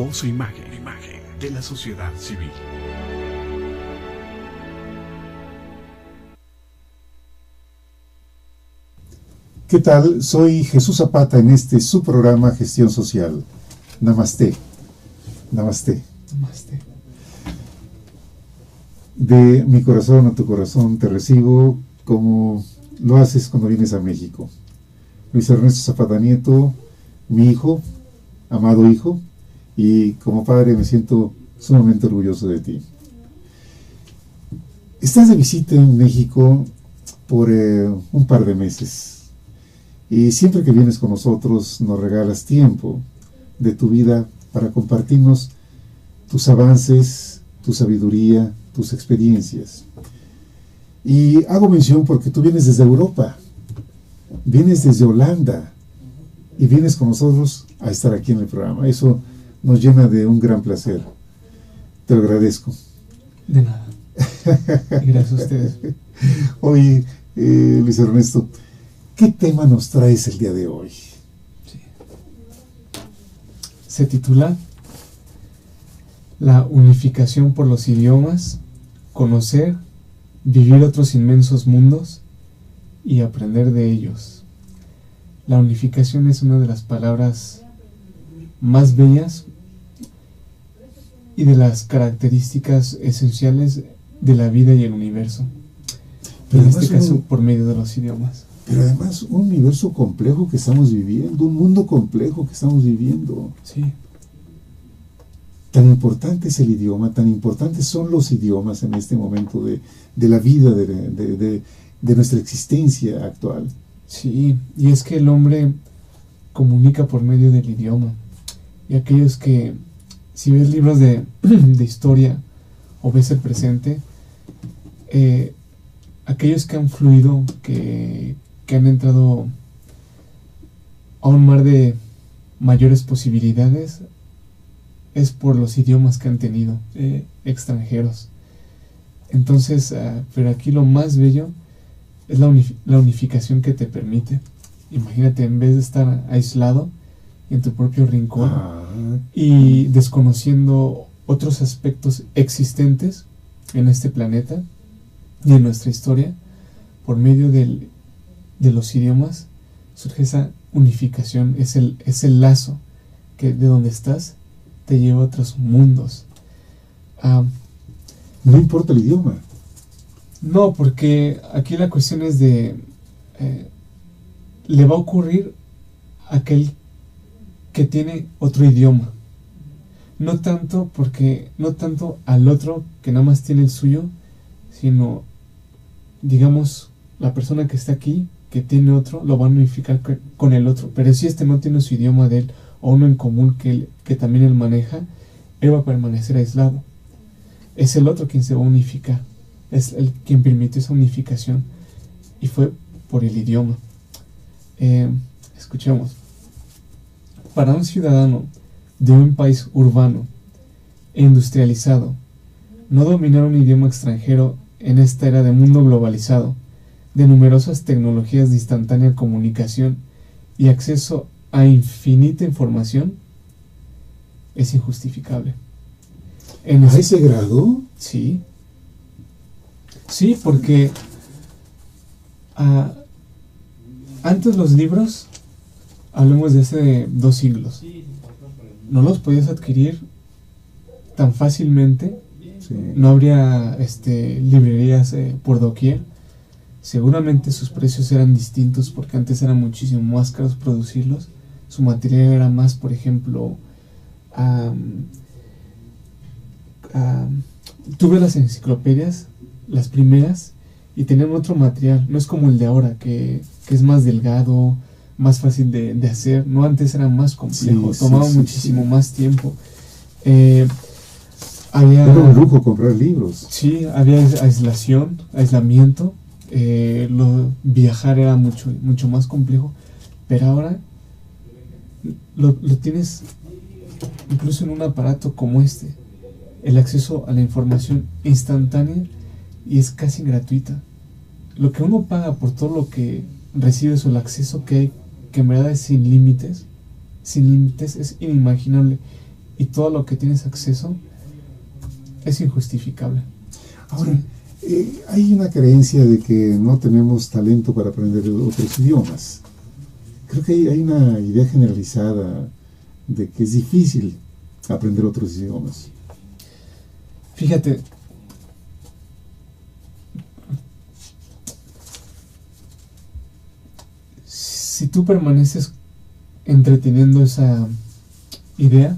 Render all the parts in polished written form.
Voz e imagen de la sociedad civil. ¿Qué tal? Soy Jesús Zapata en su programa Gestión Social. Namaste. Namaste. Namaste. De mi corazón a tu corazón te recibo como lo haces cuando vienes a México. Luis Ernesto Zapata Nieto, mi hijo, amado hijo, y como padre me siento sumamente orgulloso de ti. Estás de visita en México por un par de meses, y siempre que vienes con nosotros nos regalas tiempo de tu vida para compartirnos tus avances, tu sabiduría, tus experiencias. Y hago mención porque tú vienes desde Europa, vienes desde Holanda y vienes con nosotros a estar aquí en el programa. Eso nos llena de un gran placer. Te lo agradezco. De nada. Gracias a ustedes. Oye, Luis Ernesto, ¿qué tema nos traes el día de hoy? Sí. Se titula La unificación por los idiomas, conocer, vivir otros inmensos mundos y aprender de ellos. La unificación es una de las palabras más bellas y de las características esenciales de la vida y el universo. Pero en este caso, por medio de los idiomas. Pero además, un universo complejo que estamos viviendo, un mundo complejo que estamos viviendo. Sí. Tan importante es el idioma, tan importantes son los idiomas en este momento de la vida, de nuestra existencia actual. Sí, y es que el hombre comunica por medio del idioma. Y aquellos que, si ves libros de historia o ves el presente, aquellos que han fluido, que han entrado a un mar de mayores posibilidades, es por los idiomas que han tenido extranjeros. Entonces, pero aquí lo más bello es la unificación que te permite. Imagínate, en vez de estar aislado en tu propio rincón y desconociendo otros aspectos existentes en este planeta y en nuestra historia, por medio de los idiomas surge esa unificación, es el lazo que de donde estás te lleva a otros mundos. No importa el idioma. No, porque aquí la cuestión es de le va a ocurrir a aquel que tiene otro idioma. No tanto al otro que nada más tiene el suyo, sino, digamos, la persona que está aquí, que tiene otro, lo va a unificar con el otro. Pero si este no tiene su idioma de él, o uno en común que también él maneja, él va a permanecer aislado. Es el otro quien se va a unificar, es el quien permitió esa unificación, y fue por el idioma. Escuchemos. Para un ciudadano de un país urbano e industrializado, no dominar un idioma extranjero en esta era de mundo globalizado, de numerosas tecnologías de instantánea comunicación y acceso a infinita información, es injustificable. ¿A ese grado? Sí. Sí, porque antes los libros, hablemos de hace 2 siglos, no los podías adquirir tan fácilmente. Sí. No habría librerías por doquier. Seguramente sus precios eran distintos porque antes era muchísimo más caros producirlos. Su material era más, por ejemplo, tuve las enciclopedias, las primeras, y tenían otro material. No es como el de ahora, que es más delgado, más fácil de hacer. No, antes era más complejo, tomaba muchísimo más tiempo. Era un lujo comprar libros. Sí, había aislamiento. Viajar era mucho más complejo, pero ahora lo tienes incluso en un aparato como este, el acceso a la información instantánea, y es casi gratuita. Lo que uno paga por todo lo que recibes, o el acceso que hay, que en verdad es sin límites, es inimaginable. y todo lo que tienes acceso es injustificable. Ahora, hay una creencia de que no tenemos talento para aprender otros idiomas. Creo que hay una idea generalizada de que es difícil aprender otros idiomas. Fíjate, si tú permaneces entreteniendo esa idea,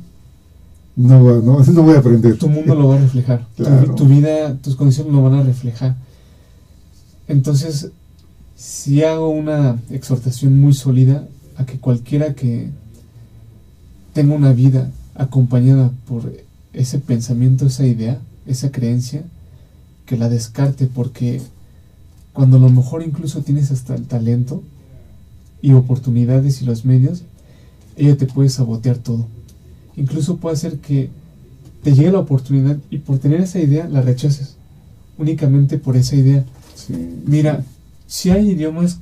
No voy a aprender. tu mundo lo va a reflejar. Claro. Tu vida, tus condiciones lo van a reflejar. Entonces, si hago una exhortación muy sólida a que cualquiera que tenga una vida acompañada por ese pensamiento, esa idea, esa creencia, que la descarte, porque cuando a lo mejor incluso tienes hasta el talento y oportunidades y los medios, ella te puede sabotear todo. Incluso puede hacer que te llegue la oportunidad y por tener esa idea la rechaces, únicamente por esa idea. Sí, Mira, si hay idiomas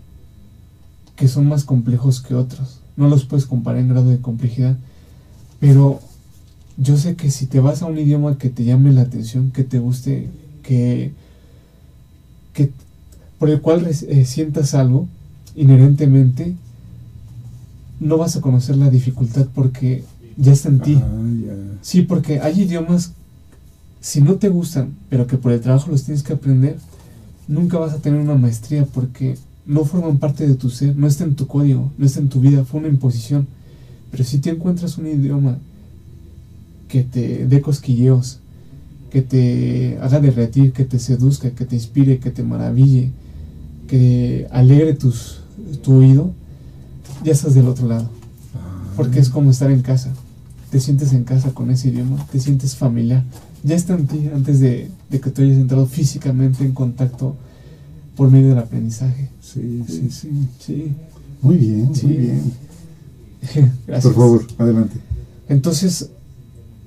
que son más complejos que otros, no los puedes comparar en grado de complejidad, pero yo sé que si te vas a un idioma que te llame la atención, que te guste, que por el cual sientas algo inherentemente, no vas a conocer la dificultad porque ya está en ti. ya. Sí, porque hay idiomas, si no te gustan, pero que por el trabajo los tienes que aprender, nunca vas a tener una maestría porque no forman parte de tu ser, no está en tu código, no está en tu vida, fue una imposición. Pero si te encuentras un idioma que te dé cosquilleos, que te haga derretir, que te seduzca, que te inspire, que te maraville, que alegre tu oído, ya estás del otro lado. Porque es como estar en casa. Te sientes en casa con ese idioma, te sientes familiar. Ya está en ti antes de que tú hayas entrado físicamente en contacto por medio del aprendizaje. Sí. Muy bien, Sí. muy bien. Gracias. Por favor, adelante. Entonces,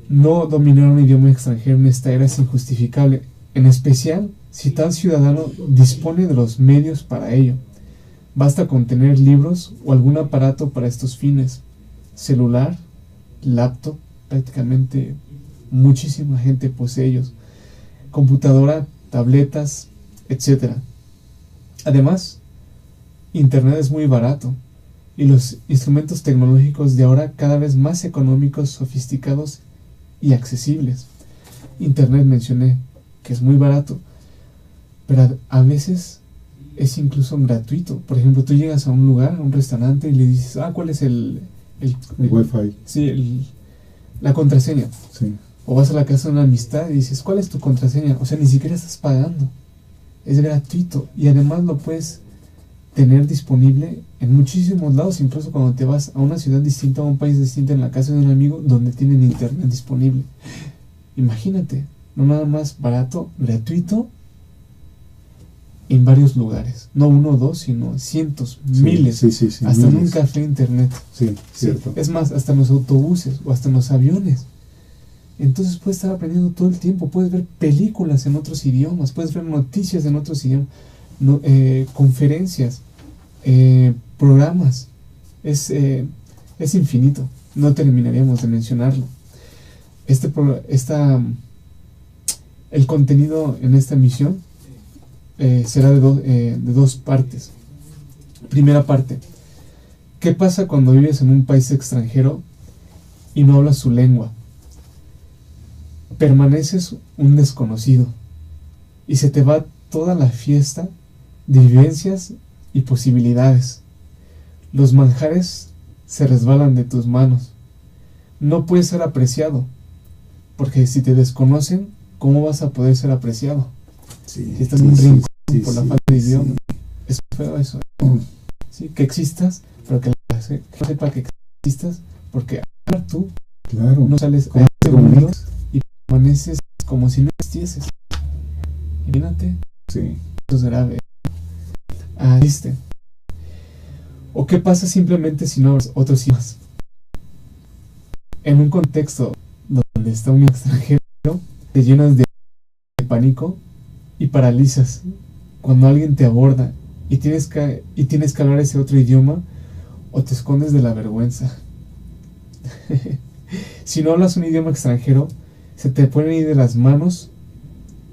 no dominar un idioma extranjero en esta era es injustificable, en especial si tal ciudadano dispone de los medios para ello. Basta con tener libros o algún aparato para estos fines. Celular, laptop, prácticamente muchísima gente posee ellos. Computadora, tabletas, etc. Además, Internet es muy barato y los instrumentos tecnológicos de ahora cada vez más económicos, sofisticados y accesibles. Internet mencioné que es muy barato, pero a veces es incluso gratuito. Por ejemplo, tú llegas a un lugar, a un restaurante y le dices, ¿cuál es el Wi-Fi? Sí, la contraseña. Sí. O vas a la casa de una amistad y dices, ¿cuál es tu contraseña? O sea, ni siquiera estás pagando. Es gratuito y además lo puedes tener disponible en muchísimos lados, incluso cuando te vas a una ciudad distinta, a un país distinto, en la casa de un amigo donde tienen internet disponible. Imagínate, no nada más barato, gratuito, en varios lugares. No uno o dos, sino cientos, miles. Sí, hasta en un miles. café internet. Sí, cierto. Es más, hasta en los autobuses o hasta en los aviones. Entonces puedes estar aprendiendo todo el tiempo, puedes ver películas en otros idiomas, puedes ver noticias en otros idiomas, conferencias, programas. Es infinito, no terminaríamos de mencionarlo. El contenido en esta emisión será de dos partes. Primera parte: ¿qué pasa cuando vives en un país extranjero y no hablas su lengua? Permaneces un desconocido y se te va toda la fiesta de vivencias y posibilidades. Los manjares se resbalan de tus manos. No puedes ser apreciado, porque si te desconocen, ¿cómo vas a poder ser apreciado? Sí, Si estás en un rincón por la sí, falta de idioma. sí. Es feo eso. ¿Sí? Que existas, pero que la gente sepa que existas, porque hablar tú Claro. no sales a este mundo y permaneces como si no existieses. Imagínate, Sí. eso es grave. Existe. ¿O qué pasa simplemente si no hablas otros idiomas? En un contexto donde está un extranjero, te llenas de pánico y paralizas cuando alguien te aborda y tienes que hablar ese otro idioma, o te escondes de la vergüenza. si no hablas un idioma extranjero, se te pueden ir de las manos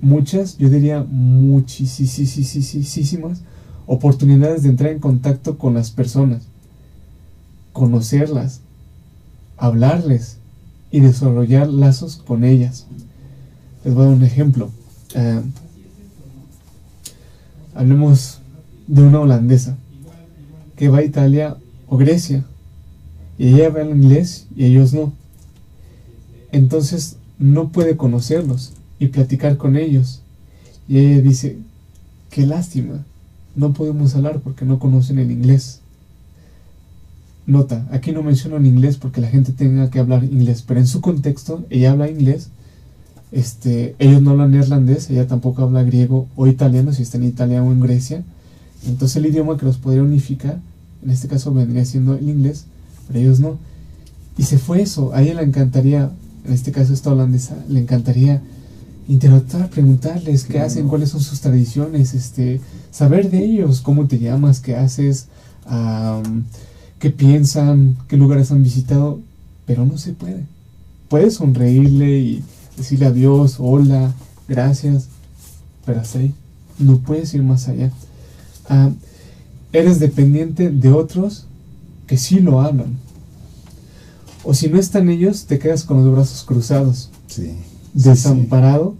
muchas, yo diría muchísimas oportunidades de entrar en contacto con las personas, conocerlas, hablarles y desarrollar lazos con ellas. Les voy a dar un ejemplo. Hablemos de una holandesa que va a Italia o Grecia y ella habla inglés y ellos no. Entonces no puede conocerlos y platicar con ellos. Y ella dice, qué lástima, no podemos hablar porque no conocen el inglés. Nota, aquí no menciono en inglés porque la gente tenga que hablar inglés, pero en su contexto ella habla inglés. Ellos no hablan neerlandés, ella tampoco habla griego o italiano si está en Italia o en Grecia. Entonces el idioma que los podría unificar, en este caso vendría siendo el inglés, pero ellos no. Y se fue eso, a ella le encantaría, en este caso esta holandesa, le encantaría interactuar, preguntarles qué hacen, cuáles son sus tradiciones, saber de ellos, cómo te llamas, qué haces, qué piensan, qué lugares han visitado, pero no se puede. Puedes sonreírle y decirle adiós, hola, gracias, pero hasta ahí, no puedes ir más allá. Eres dependiente de otros que sí lo hablan. O si no están ellos, te quedas con los brazos cruzados, Sí. desamparado,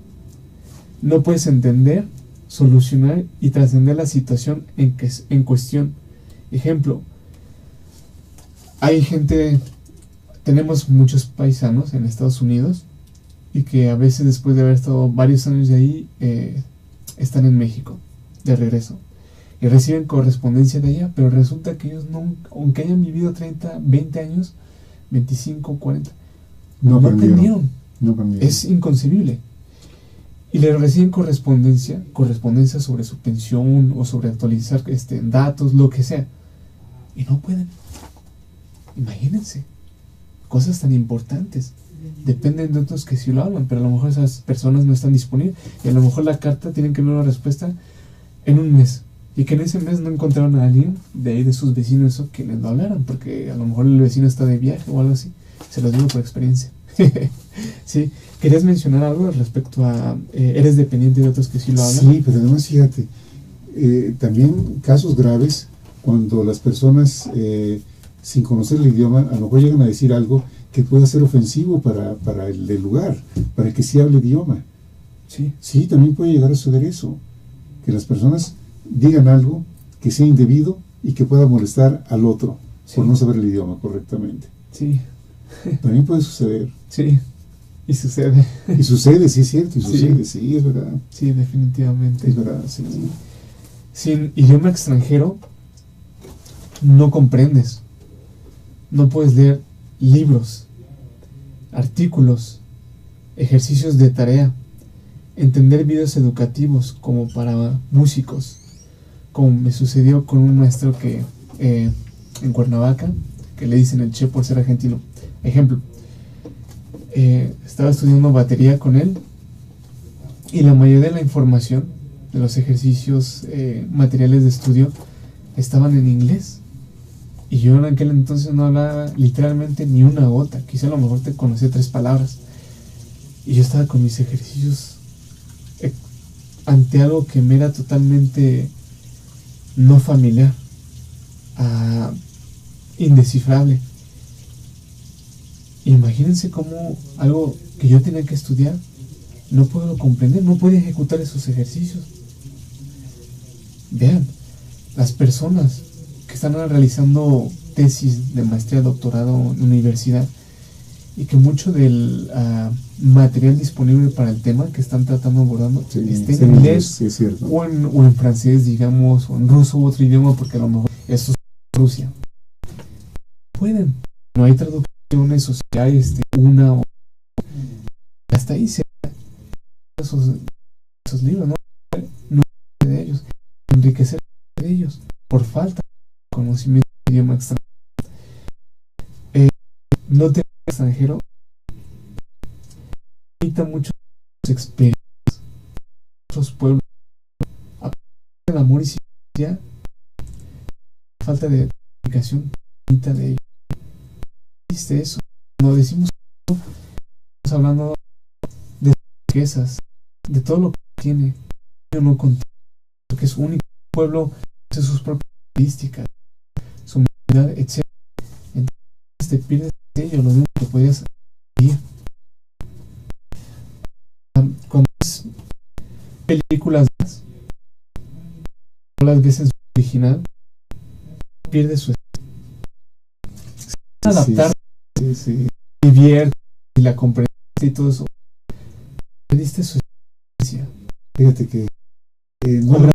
no puedes entender, solucionar y trascender la situación en cuestión. Ejemplo, hay gente, tenemos muchos paisanos en Estados Unidos y que a veces después de haber estado varios años de ahí, están en México, de regreso, y reciben correspondencia de allá, pero resulta que ellos no, aunque hayan vivido 30, 20 años, 25, 40, no aprendieron. Es inconcebible. Y le reciben correspondencia sobre su pensión o sobre actualizar datos, lo que sea, y no pueden. Imagínense, cosas tan importantes dependen de otros que sí lo hablan, pero a lo mejor esas personas no están disponibles y a lo mejor la carta tienen que dar una respuesta en un mes y que en ese mes no encontraron a alguien de ahí de sus vecinos que les lo hablaran, porque a lo mejor el vecino está de viaje o algo así. Se los digo por experiencia. Sí, ¿querías mencionar algo respecto a eres dependiente de otros que sí lo hablan? Sí, pero además fíjate, también casos graves cuando las personas sin conocer el idioma a lo mejor llegan a decir algo que pueda ser ofensivo para el del lugar, para el que sí hable idioma. Sí, también puede llegar a suceder eso, que las personas digan algo que sea indebido y que pueda molestar al otro por no saber el idioma correctamente. Sí. También puede suceder. Sí, y sucede. Y sucede, sí es cierto, y sucede, sí, es verdad. Sí, definitivamente. Es verdad, sí. Sin idioma extranjero no comprendes. No puedes leer libros, artículos, ejercicios de tarea, entender videos educativos como para músicos, como me sucedió con un maestro que en Cuernavaca, que le dicen el Che por ser argentino. Ejemplo, estaba estudiando batería con él y la mayoría de la información de los ejercicios, materiales de estudio estaban en inglés. Y yo en aquel entonces no hablaba literalmente ni una gota. Quizá a lo mejor te conocía 3 palabras. Y yo estaba con mis ejercicios ante algo que me era totalmente no familiar, indescifrable. Imagínense cómo algo que yo tenía que estudiar no puedo comprender, no puedo ejecutar esos ejercicios. Vean, las personas que están realizando tesis de maestría, doctorado en universidad y que mucho del material disponible para el tema que están tratando abordando está en inglés, sí, es cierto. o en francés, digamos, o en ruso u otro idioma, porque a lo mejor esto es Rusia. Pueden, no hay traducciones, o si hay una o hasta ahí se esos libros, no de ellos, enriquecer de ellos por falta de conocimiento de idioma extranjero. No tener extranjero limita mucho sus experiencias, otros pueblos, aparte del amor y simpatía, falta de comunicación limita de ellos. ¿Viste eso? No decimos estamos hablando de riquezas, de todo lo que tiene, no contiene, porque es único. El pueblo tiene sus propias características, su humanidad, etc. Entonces te pierdes de ello, lo mismo que podías vivir. Cuando ves películas, no las ves en su original, pierdes su adaptar, vivir y la comprendiste y todo eso, perdiste su esencia. Fíjate que no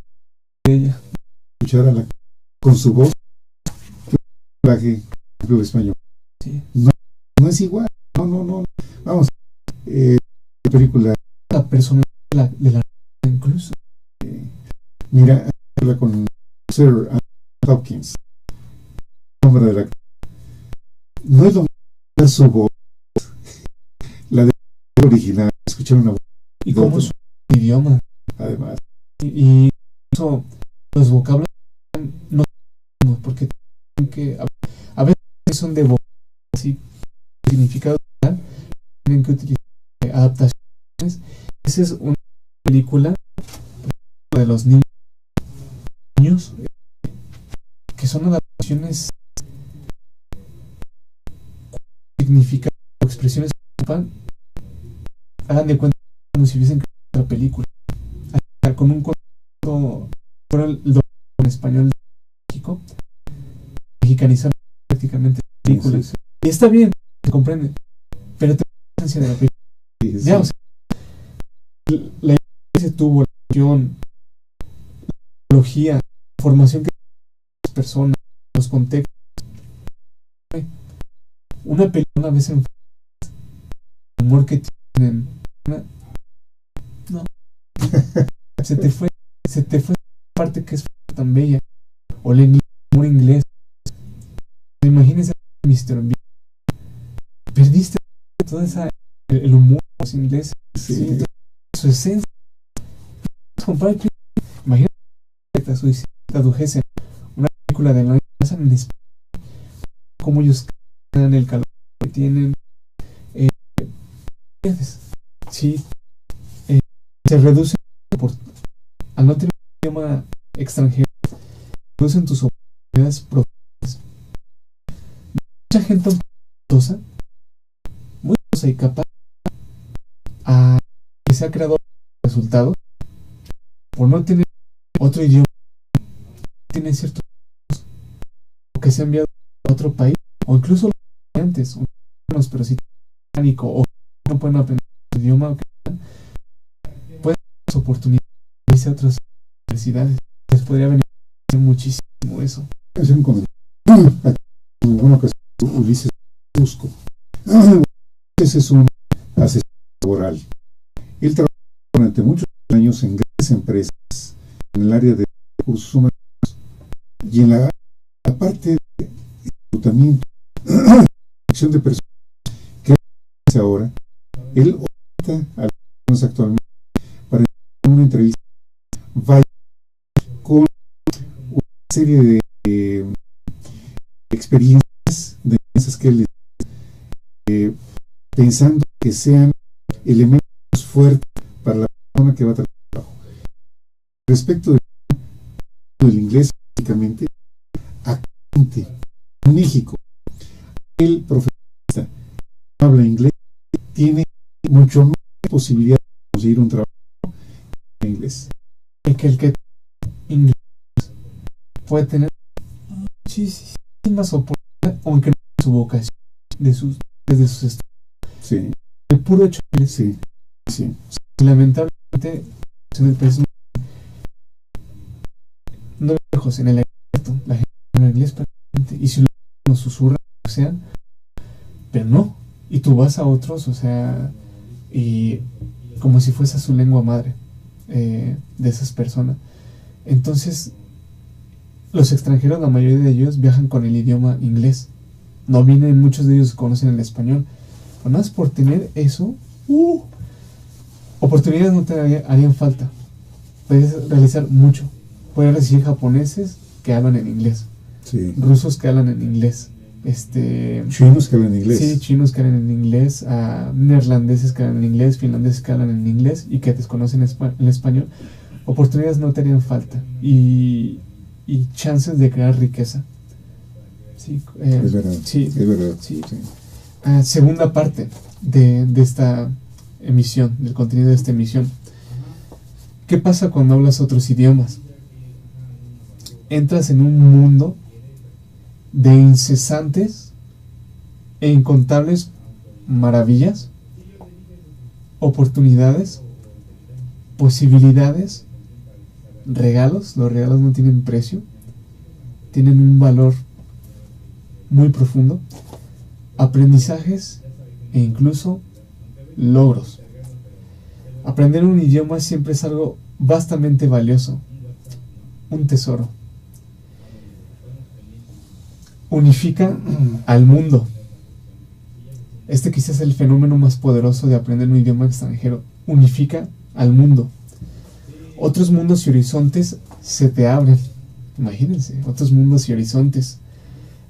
de ella. escuchar a con su voz doblaje en español. Sí. No es igual. No. Vamos, la película. La persona de la incluso. Mira, habla con Sir Anthony Hopkins, nombre de la. No es lo mismo su voz, la de original, escuchar una voz. Y cómo es su idioma. Además. Y eso, los vocablos no, porque tienen que, a veces son de voz, así, significado real, tienen que utilizar adaptaciones. Esa es una película de los niños que son adaptaciones, significados o expresiones que hagan de cuenta como si hubiesen creado otra película con un concepto en español de México, mexicanizar prácticamente películas. Sí. Y está bien, se comprende, pero te da la esencia de la película. Sí. Ya, o sea, la idea que se tuvo, la acción, la tecnología, la formación que las personas, los contextos. Una película, una vez en el humor que tienen, no. se te fue esa parte que es tan bella, o el humor inglés. Imagínense Mr. Bean, perdiste toda esa, el humor inglés, Sí. su esencia. Imagínate que tradujesen una película de la en español, como ellos dan el calor que tienen, sí, se reduce al no tener un idioma extranjero, reducen tus oportunidades profesionales. Mucha gente muy talentosa y capaz que se ha creado resultados por no tener otro idioma, tiene ciertos o que se ha enviado a otro país, o incluso los estudiantes, pero si o no pueden aprender el idioma, pueden tener oportunidades de irse a otras universidades. Les podría beneficiar muchísimo eso. Hacer un comentario. En alguna ocasión, Ulises Busco. Ese es un asesor laboral. Él trabajó durante muchos años en grandes empresas en el área de recursos humanos y en la parte de reclutamiento, selección de personas que hace ahora. Él opta a las personas actualmente para una entrevista vaya con una serie de experiencias, de cosas que él pensando que sean elementos fuertes para la persona que va a trabajar. Respecto del inglés, básicamente, actualmente en México, el profesionista que habla inglés tiene mucho más posibilidad de conseguir un trabajo en inglés. El que inglés puede tener muchísimas oportunidades, aunque no es su vocación, desde sus estudios. Sí. El puro hecho de Sí. lamentablemente en el país no lejos en el aeropuerto la gente habla inglés perfectamente, y si lo susurra o sea, pero no, y tú vas a otros, o sea, y como si fuese su lengua madre, de esas personas. Entonces los extranjeros, la mayoría de ellos viajan con el idioma inglés, no vienen, muchos de ellos conocen el español, pero más por tener eso, oportunidades no te harían falta. Puedes realizar mucho. Puedes recibir japoneses que hablan en inglés, Sí. rusos que hablan en inglés, Chinos que hablan inglés. Sí, chinos que hablan en inglés, neerlandeses que hablan en inglés, finlandeses que hablan en inglés y que desconocen el español. Oportunidades no te harían falta y chances de crear riqueza. Sí, es verdad. Sí, es verdad. Sí. Sí. Segunda parte de esta emisión, del contenido de esta emisión. ¿Qué pasa cuando hablas otros idiomas? Entras en un mundo de incesantes e incontables maravillas, oportunidades, posibilidades, regalos. Los regalos no tienen precio, tienen un valor muy profundo, aprendizajes e incluso logros. Aprender un idioma siempre es algo vastamente valioso, un tesoro. Unifica al mundo. Este quizás es el fenómeno más poderoso de aprender un idioma extranjero. Unifica al mundo. Otros mundos y horizontes se te abren. Imagínense, otros mundos y horizontes.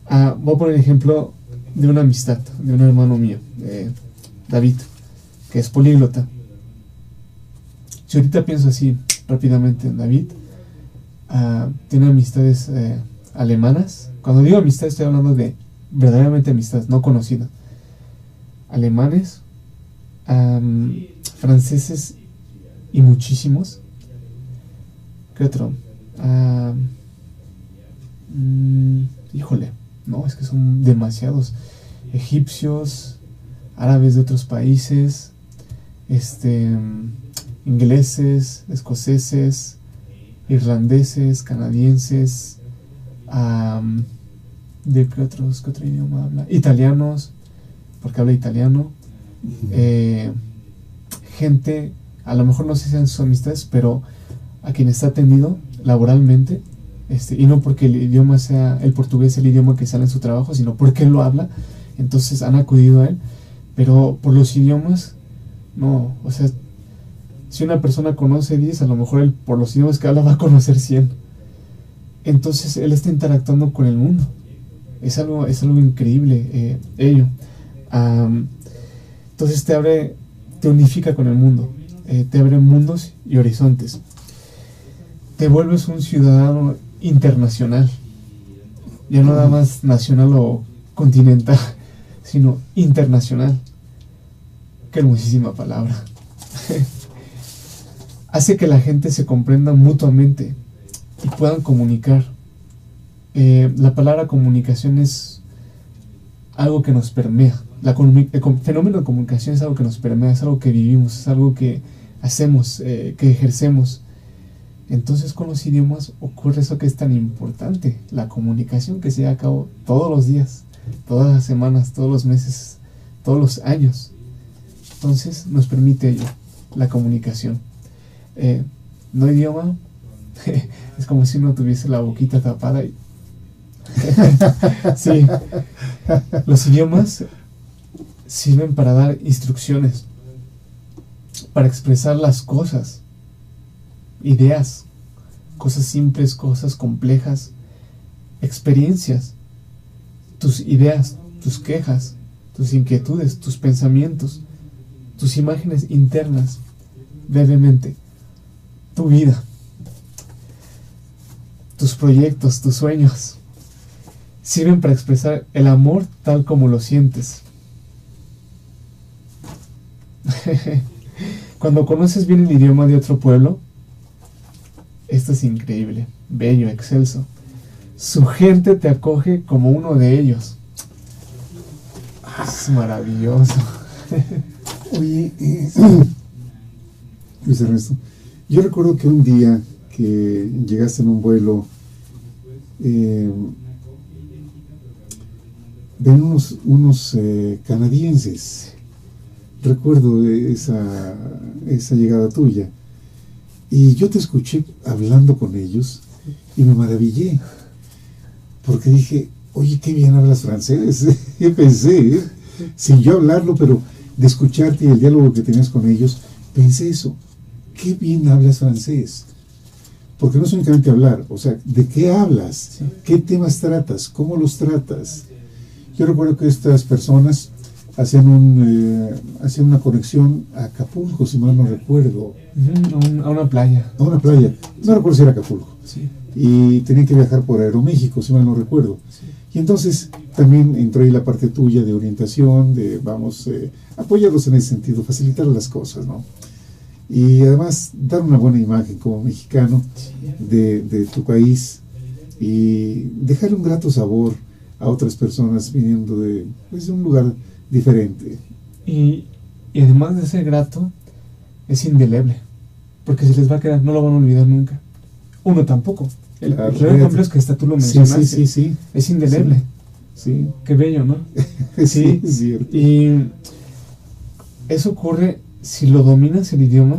Voy a poner el ejemplo de una amistad, de un hermano mío, David, que es políglota. Si ahorita pienso así rápidamente en David, tiene amistades alemanas. Cuando digo amistad estoy hablando de verdaderamente amistades, no conocidas. Alemanes, franceses y muchísimos. ¿Qué otro? Híjole, no, es que son demasiados. Egipcios, árabes de otros países, ingleses, escoceses, irlandeses, canadienses, ¿de qué otro idioma habla? Italianos, porque habla italiano. Gente, a lo mejor no sé si sean sus amistades, pero a quien está atendido laboralmente, y no porque el idioma sea el portugués el idioma que sale en su trabajo, sino porque él lo habla, entonces han acudido a él. Pero por los idiomas, no, o sea, si una persona conoce 10, a lo mejor él por los idiomas que habla va a conocer 100. Entonces él está interactuando con el mundo. Es algo increíble ello. Entonces te unifica con el mundo, te abre mundos y horizontes. Te vuelves un ciudadano internacional, ya no nada más nacional o continental, sino internacional. Qué hermosísima palabra. Hace que la gente se comprenda mutuamente y puedan comunicar. La palabra comunicación es algo que nos permea. El fenómeno de comunicación es algo que nos permea, es algo que vivimos, es algo que hacemos, que ejercemos. Entonces con los idiomas ocurre eso que es tan importante, la comunicación que se lleva a cabo todos los días, todas las semanas, todos los meses, todos los años. Entonces nos permite ello, la comunicación. No idioma, es como si uno tuviese la boquita tapada y sí, los idiomas sirven para dar instrucciones, para expresar las cosas, ideas, cosas simples, cosas complejas, experiencias, tus ideas, tus quejas, tus inquietudes, tus pensamientos, tus imágenes internas, brevemente, tu vida, tus proyectos, tus sueños, sirven para expresar el amor tal como lo sientes. Cuando conoces bien el idioma de otro pueblo, esto es increíble, bello, excelso. Su gente te acoge como uno de ellos. Es maravilloso. Oye, Luis Ernesto, yo recuerdo que un día que llegaste en un vuelo, ven unos canadienses. Recuerdo esa llegada tuya. Y yo te escuché hablando con ellos y me maravillé. Porque dije, oye, qué bien hablas francés. Yo pensé, sin yo hablarlo, pero de escucharte y el diálogo que tenías con ellos, pensé eso. Qué bien hablas francés. Porque no es únicamente hablar, o sea, ¿de qué hablas? Sí. ¿Qué temas tratas? ¿Cómo los tratas? Yo recuerdo que estas personas hacían una conexión a Acapulco, si mal no recuerdo. A una playa. A una playa. No recuerdo si era Acapulco. Sí. Y tenían que viajar por Aeroméxico, si mal no recuerdo. Sí. Y entonces también entró ahí la parte tuya de orientación, de vamos, apoyarlos en ese sentido, facilitar las cosas, ¿no? Y además dar una buena imagen como mexicano de tu país y dejarle un grato sabor a otras personas viniendo de un lugar diferente. Y además de ser grato, es indeleble, porque se les va a quedar, no lo van a olvidar nunca. Uno tampoco. El real ejemplo es que hasta tú lo mencionaste. Sí. Es indeleble. Sí. Qué bello, ¿no? Sí, es cierto. Y eso ocurre si lo dominas el idioma.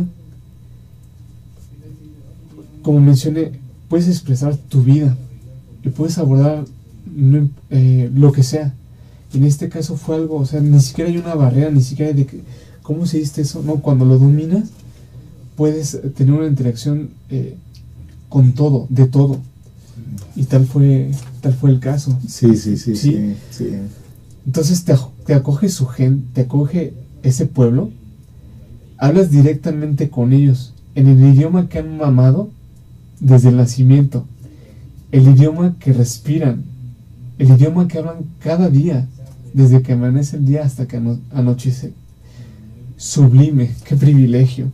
Como mencioné, puedes expresar tu vida y puedes abordar lo que sea. Y en este caso fue algo, o sea, ni siquiera hay una barrera, ni siquiera de que, ¿cómo se dice eso? No, cuando lo dominas, puedes tener una interacción con todo, de todo. Y tal fue el caso. Sí. Entonces te acoge su gente, te acoge ese pueblo, hablas directamente con ellos, en el idioma que han mamado desde el nacimiento, el idioma que respiran, el idioma que hablan cada día, desde que amanece el día hasta que anochece. Sublime, qué privilegio.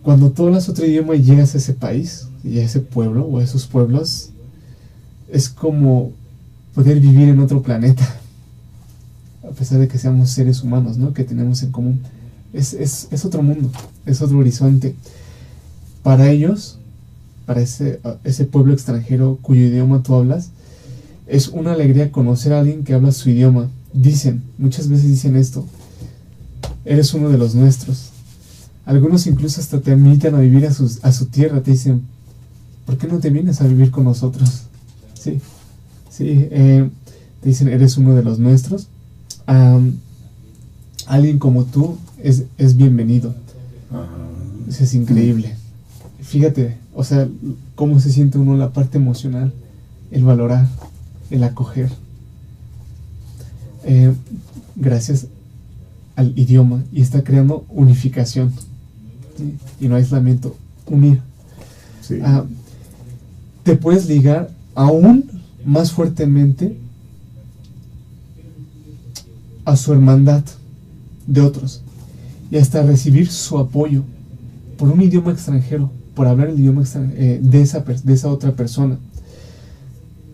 Cuando tú hablas otro idioma y llegas a ese país, y a ese pueblo, o a esos pueblos, es como poder vivir en otro planeta, a pesar de que seamos seres humanos, ¿no? Que tenemos en común. Es otro mundo, es otro horizonte. Para ellos, para ese pueblo extranjero cuyo idioma tú hablas, es una alegría conocer a alguien que habla su idioma. Muchas veces dicen esto: eres uno de los nuestros. Algunos incluso hasta te invitan a vivir a su tierra, te dicen, ¿por qué no te vienes a vivir con nosotros? Sí, te dicen, eres uno de los nuestros. Alguien como tú es bienvenido. Eso es increíble. Fíjate, o sea, cómo se siente uno en la parte emocional, el valorar, el acoger. Gracias al idioma, y está creando unificación, ¿sí? Y no aislamiento, unir. Sí. Te puedes ligar aún más fuertemente a su hermandad de otros y hasta recibir su apoyo por un idioma extranjero, por hablar el idioma de esa otra persona.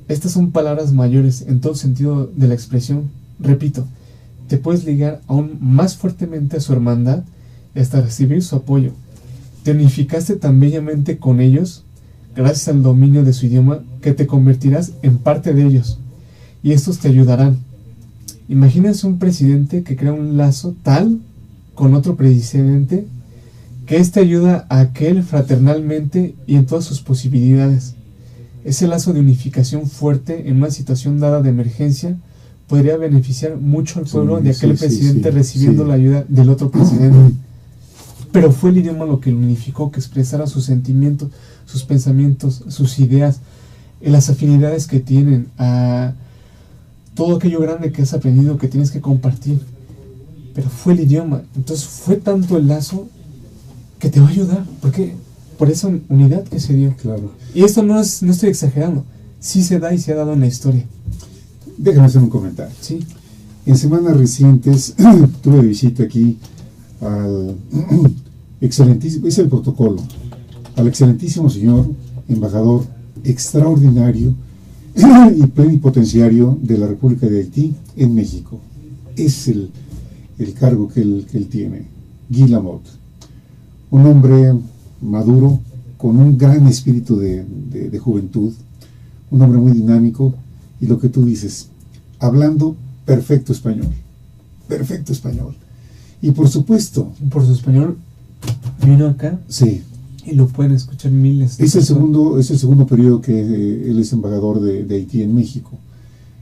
Estas son palabras mayores en todo sentido de la expresión. Repito, te puedes ligar aún más fuertemente a su hermandad y hasta recibir su apoyo. Te unificaste tan bellamente con ellos gracias al dominio de su idioma que te convertirás en parte de ellos, y estos te ayudarán. Imagínense un presidente que crea un lazo tal con otro presidente que éste ayuda a aquel fraternalmente y en todas sus posibilidades. Ese lazo de unificación fuerte en una situación dada de emergencia podría beneficiar mucho al pueblo de aquel presidente recibiendo la ayuda del otro presidente. Pero fue el idioma lo que lo unificó, que expresara sus sentimientos, sus pensamientos, sus ideas, las afinidades que tienen, a todo aquello grande que has aprendido, que tienes que compartir. Pero fue el idioma. Entonces fue tanto el lazo que te va a ayudar, porque por esa unidad que se dio. Claro. Y esto no estoy exagerando, sí se da y se ha dado en la historia. Déjame hacer un comentario. Sí. En semanas recientes tuve de visita aquí al excelentísimo, es el protocolo, al excelentísimo señor embajador extraordinario y plenipotenciario de la República de Haití en México. Es el cargo que él tiene, Guy Lamotte. Un hombre maduro, con un gran espíritu de juventud, un hombre muy dinámico, y lo que tú dices, hablando perfecto español. Y por supuesto, por su español vino acá. Sí. Y lo pueden escuchar miles de personas. Es el segundo periodo que él es embajador de Haití en México.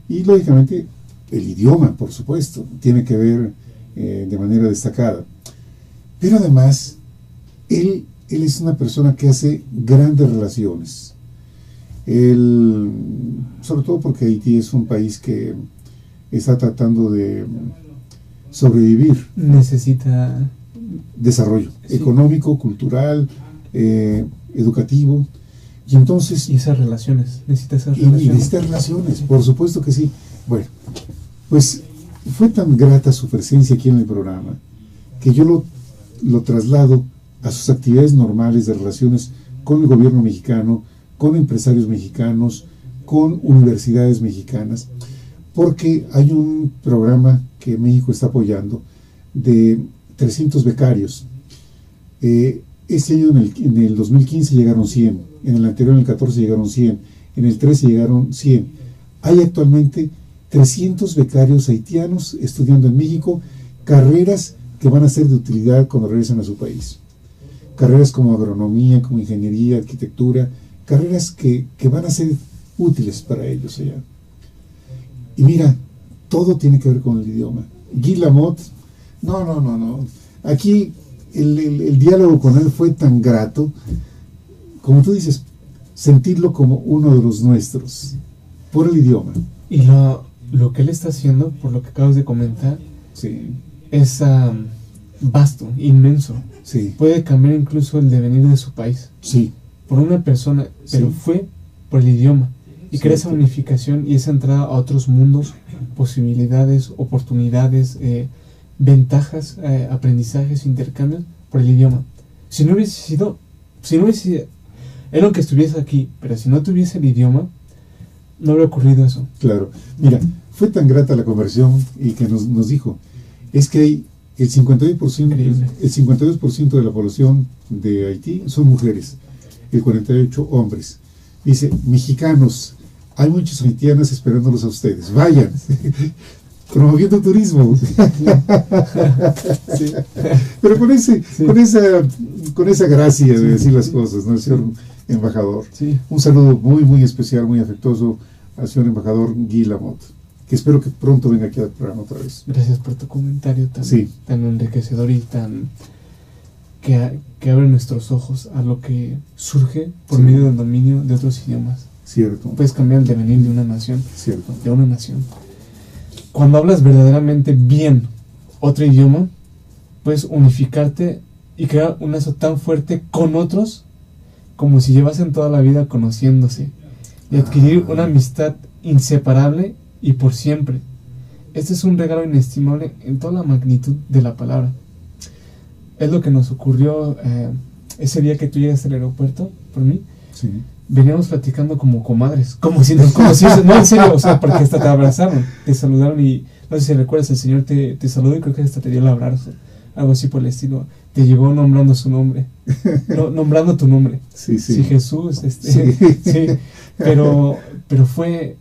Y lógicamente el idioma, por supuesto, tiene que ver de manera destacada. Pero además, él es una persona que hace grandes relaciones. Él sobre todo porque Haití es un país que está tratando de sobrevivir. Necesita Desarrollo sí. económico, cultural, educativo, y entonces... Y esas relaciones, necesita esas Y relaciones. necesita relaciones, por supuesto que sí. Bueno, pues fue tan grata su presencia aquí en el programa que yo lo traslado a sus actividades normales de relaciones con el gobierno mexicano, con empresarios mexicanos, con universidades mexicanas, porque hay un programa que México está apoyando de 300 becarios. Este año, en el 2015, llegaron 100, en el anterior, en el 14, llegaron 100, en el 13 llegaron 100. Hay actualmente 300 becarios haitianos estudiando en México carreras que van a ser de utilidad cuando regresen a su país. Carreras como agronomía, como ingeniería, arquitectura, carreras que van a ser útiles para ellos allá. Y mira, todo tiene que ver con el idioma. Guy Lamotte, no. Aquí el diálogo con él fue tan grato, como tú dices, sentirlo como uno de los nuestros, por el idioma. Y lo que él está haciendo, por lo que acabas de comentar, Sí, es vasto, inmenso. sí, Puede cambiar incluso el devenir de su país sí, por una persona, pero Sí. fue por el idioma. Y crea esa Cierto. unificación y esa entrada a otros mundos, posibilidades, oportunidades, ventajas, aprendizajes, intercambios por el idioma. Si no hubiese él aunque estuviese aquí, pero si no tuviese el idioma, no habría ocurrido eso. claro. Mira, fue tan grata la conversión y que nos dijo, es que hay el 52%, Increíble. el 52% de la población de Haití son mujeres, el 48% hombres. Dice, mexicanos, hay muchos haitianos esperándolos a ustedes, vayan, promoviendo turismo. Sí. Pero con Sí. con esa gracia de Sí. decir las cosas, ¿no? El señor embajador. Sí. Un saludo muy, muy especial, muy afectuoso al señor embajador Guy Lamotte, que espero que pronto venga aquí al programa otra vez. Gracias por tu comentario Sí. tan enriquecedor y tan que abre nuestros ojos a lo que surge por Sí. medio del dominio de otros idiomas. Cierto, Puedes cambiar el devenir de una nación, cierto. de una nación. Cuando hablas verdaderamente bien otro idioma, puedes unificarte y crear un lazo tan fuerte con otros como si llevasen toda la vida conociéndose y adquirir una amistad inseparable y por siempre. Este es un regalo inestimable en toda la magnitud de la palabra. Es lo que nos ocurrió ese día que tú llegaste al aeropuerto por mí. Sí. Veníamos platicando como comadres, como si nos conociesen, no en serio, o sea, porque hasta te abrazaron, te saludaron y no sé si recuerdas, el Señor te saludó y creo que hasta te dio el abrazo, algo así por el estilo, te llegó nombrando su nombre, nombrando tu nombre, Sí, sí. sí, Jesús, Sí. sí, pero fue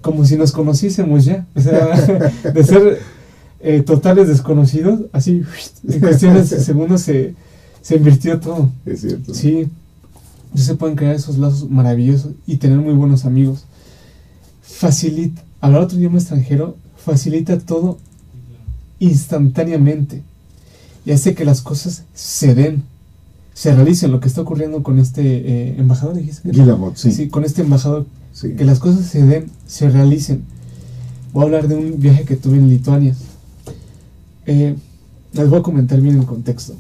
como si nos conociésemos ya, o sea, de ser totales desconocidos, así, en cuestiones de segundos se invirtió todo. Es cierto. Sí, ya se pueden crear esos lazos maravillosos y tener muy buenos amigos. Hablar otro idioma extranjero facilita todo instantáneamente y hace que las cosas se den, se realicen. Lo que está ocurriendo con este embajador, dijiste. Guy Lamotte, sí. Sí, con este embajador, Sí. que las cosas se den, se realicen. Voy a hablar de un viaje que tuve en Lituania. Les voy a comentar bien el contexto.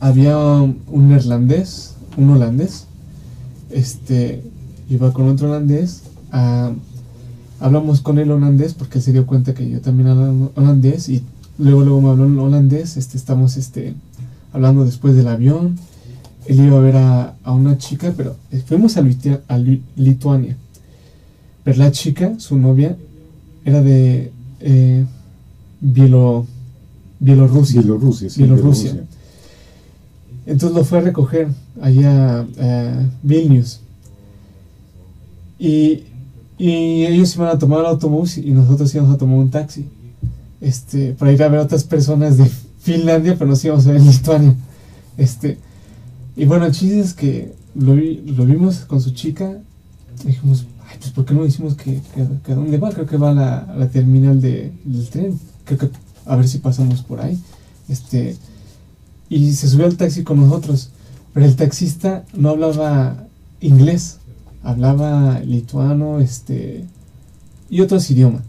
Había un neerlandés, un holandés, iba con otro holandés, hablamos con el holandés porque él se dio cuenta que yo también hablaba holandés y luego me habló en holandés, estamos hablando después del avión, él iba a ver a una chica, pero fuimos a Lituania, pero la chica, su novia, era de Bielorrusia. Bielorrusia, sí. Bielorrusia. Entonces lo fue a recoger allá a Vilnius. Y ellos iban a tomar el autobús y nosotros íbamos a tomar un taxi. Para ir a ver a otras personas de Finlandia, pero nos íbamos a ver en Lituania. Y bueno, el chiste es que lo vimos con su chica. Dijimos, ay, pues ¿por qué no decimos que a dónde va? Creo que va a la terminal del tren. Creo que a ver si pasamos por ahí. Y se subió al taxi con nosotros, pero el taxista no hablaba inglés, hablaba lituano, y otros idiomas.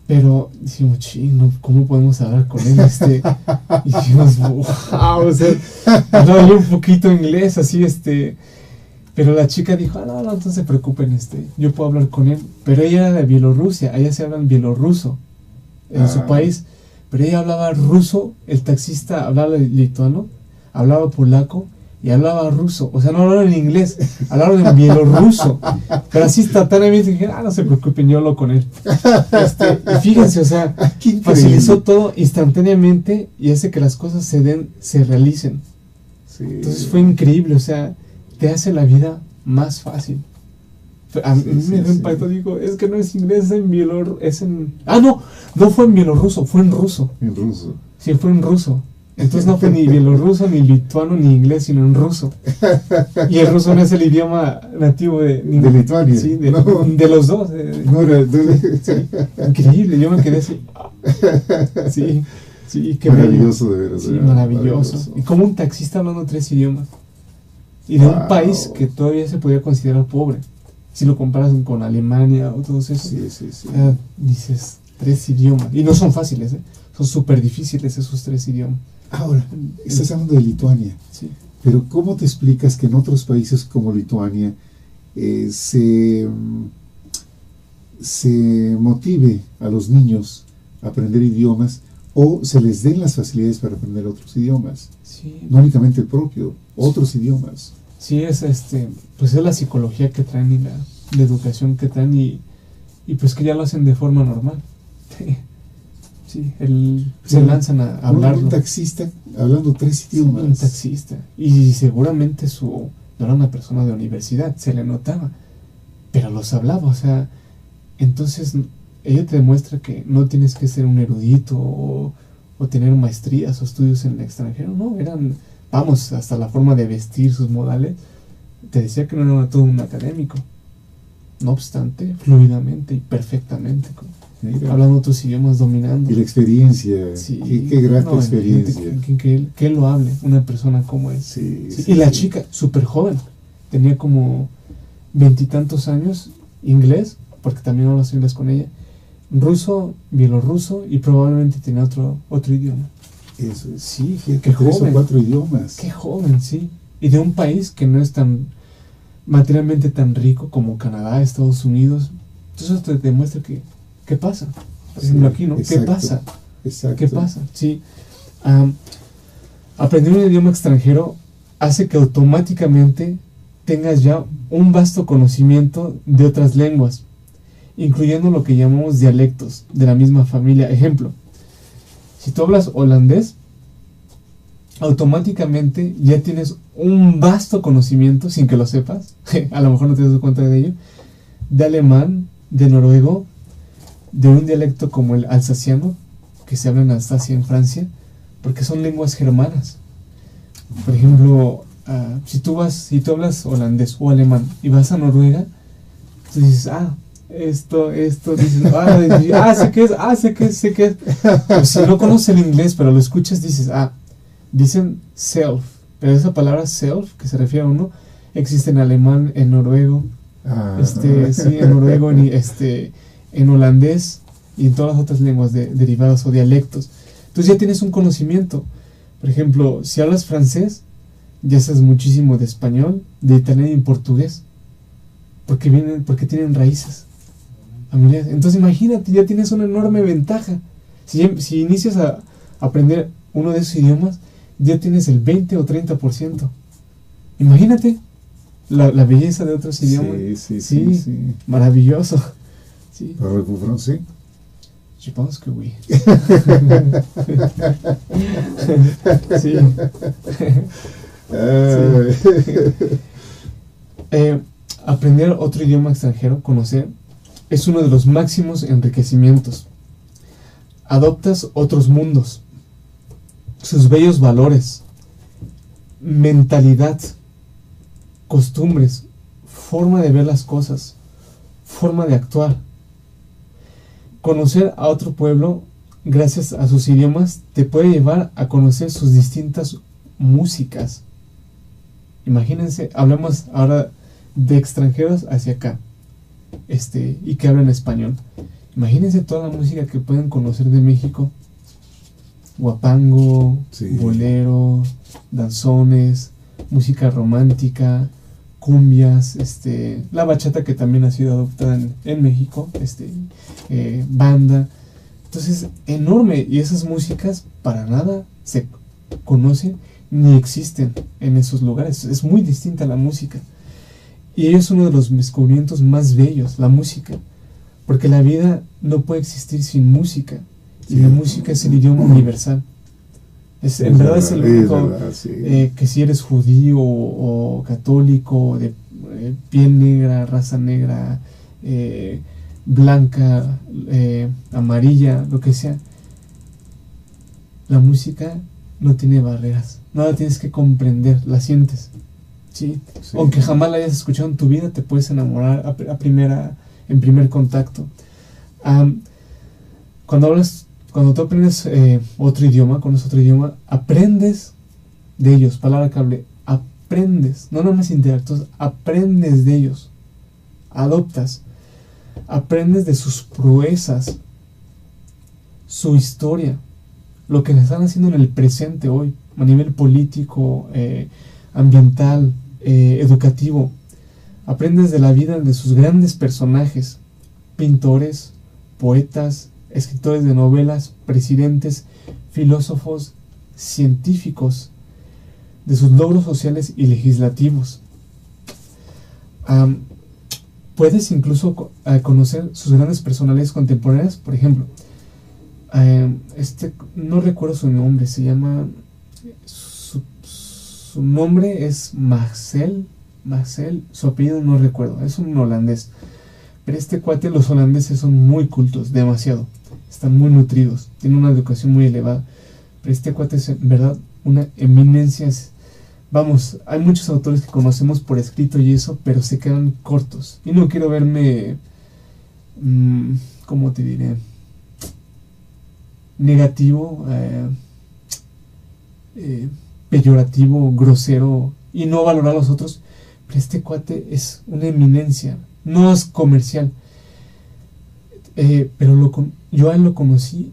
Pero decimos, chino, ¿cómo podemos hablar con él? Y dijimos, wow, o sea, hablaba yo un poquito inglés, así, pero la chica dijo, no se preocupen, yo puedo hablar con él. Pero ella era de Bielorrusia, allá se habla en bielorruso, en su país. Pero ella hablaba ruso, el taxista hablaba lituano, hablaba polaco y hablaba ruso. O sea, no hablaban en inglés, hablaban en bielorruso. Pero así instantáneamente dije, no se preocupen, yo hablo con él. Y fíjense, o sea, facilitó todo instantáneamente y hace que las cosas se realicen. Sí. Entonces fue increíble, o sea, te hace la vida más fácil. A mí me dio impacto, digo, es que no es inglés, es en bielorruso, no fue en bielorruso, fue en ruso. En ruso. Sí, fue en ruso. Entonces no fue ni bielorruso, ni lituano, ni inglés, sino en ruso. Y el ruso no es el idioma nativo de Lituania. Sí, de los dos. No era sí, increíble, yo me quedé así. Sí, qué maravilloso, bello. De veras. Sí, maravilloso. Y como un taxista hablando 3 idiomas. Y de un país que todavía se podía considerar pobre. Si lo comparas con Alemania o todo eso. Sí. Dices, 3 idiomas. Y no son fáciles, son súper difíciles esos 3 idiomas. Ahora, estás hablando de Lituania. Sí. Pero ¿cómo te explicas que en otros países como Lituania se motive a los niños a aprender idiomas o se les den las facilidades para aprender otros idiomas? Sí. No únicamente el propio, otros idiomas. Sí, pues es la psicología que traen y la educación que traen y pues que ya lo hacen de forma normal. Sí, se lanzan a hablar. Un taxista hablando 3 idiomas. Sí, un taxista. Y seguramente no era una persona de universidad, se le notaba, pero los hablaba, o sea, entonces ella te demuestra que no tienes que ser un erudito o tener maestrías o estudios en el extranjero, no, hasta la forma de vestir, sus modales, te decía que no era todo un académico. No obstante, fluidamente y perfectamente, hablando otros idiomas, dominando. Y la experiencia, sí, qué grata experiencia. Que lo hable, una persona como él. Sí, y la chica, súper joven, tenía como 20 y tantos años, inglés, porque también hablas inglés con ella, ruso, bielorruso y probablemente tenía otro idioma. Eso es. Sí, qué 3 o 4 idiomas. Qué joven, sí. Y de un país que no es tan materialmente tan rico como Canadá, Estados Unidos. Entonces eso te demuestra que ¿qué pasa? Por ejemplo, aquí, ¿no? Exacto, ¿qué pasa? Exacto. ¿Qué pasa? Sí. Aprender un idioma extranjero hace que automáticamente tengas ya un vasto conocimiento de otras lenguas, incluyendo lo que llamamos dialectos de la misma familia. Ejemplo, si tú hablas holandés, automáticamente ya tienes un vasto conocimiento, sin que lo sepas, a lo mejor no te das cuenta de ello, de alemán, de noruego, de un dialecto como el alsaciano, que se habla en Alsacia, en Francia, porque son lenguas germanas. Por ejemplo, si tú hablas holandés o alemán y vas a Noruega, tú dices, esto, dices, sé que es. Pues si no conoces el inglés, pero lo escuchas, dices, dicen self, pero esa palabra self, que se refiere a uno, existe en alemán, en noruego, en noruego, en holandés y en todas las otras lenguas derivadas o dialectos. Entonces ya tienes un conocimiento. Por ejemplo, si hablas francés, ya sabes muchísimo de español, de italiano y portugués, porque tienen raíces familiares. Entonces imagínate, ya tienes una enorme ventaja. Si inicias a aprender uno de esos idiomas, ya tienes el 20 o 30%. Imagínate la belleza de otros idiomas. Sí. Maravilloso. Sí. ¿Parlez-vous français? Je pense que oui. Sí. Aprender otro idioma extranjero, conocer, es uno de los máximos enriquecimientos. Adoptas otros mundos, sus bellos valores, mentalidad, costumbres, forma de ver las cosas, forma de actuar. Conocer a otro pueblo gracias a sus idiomas te puede llevar a conocer sus distintas músicas. Imagínense, hablemos ahora de extranjeros hacia acá, y que hablan español. Imagínense toda la música que pueden conocer de México: guapango, Sí. bolero, danzones, música romántica, cumbias, la bachata, que también ha sido adoptada en México, banda. Entonces, enorme, y esas músicas para nada se conocen ni existen en esos lugares. Es muy distinta la música. Y es uno de los descubrimientos más bellos, la música, porque la vida no puede existir sin música, y la música es el idioma universal. En verdad es el único, verdad, sí. que si eres judío o católico, de piel negra, raza negra, blanca, amarilla, lo que sea, la música no tiene barreras, no la tienes que comprender, la sientes, ¿sí? Sí. Aunque jamás la hayas escuchado en tu vida, te puedes enamorar en primer contacto. Cuando tú aprendes otro idioma, conoces otro idioma, aprendes de ellos, palabra clave, aprendes, no nada más interactúas, aprendes de ellos, adoptas, aprendes de sus proezas, su historia, lo que están haciendo en el presente hoy, a nivel político, ambiental, educativo. Aprendes de la vida de sus grandes personajes, pintores, poetas, escritores de novelas, presidentes, filósofos, científicos, de sus logros sociales y legislativos. Puedes incluso conocer sus grandes personalidades contemporáneas. Por ejemplo, no recuerdo su nombre, se llama, su nombre es Marcel, su apellido no recuerdo, es un holandés. Pero cuate, los holandeses son muy cultos, demasiado, están muy nutridos, tienen una educación muy elevada. Pero cuate es en verdad una eminencia. Vamos, hay muchos autores que conocemos por escrito y eso, pero se quedan cortos. Y no quiero verme, ¿cómo te diré? Negativo, peyorativo, grosero, y no valorar a los otros. Pero cuate es una eminencia, no es comercial. Pero yo a él lo conocí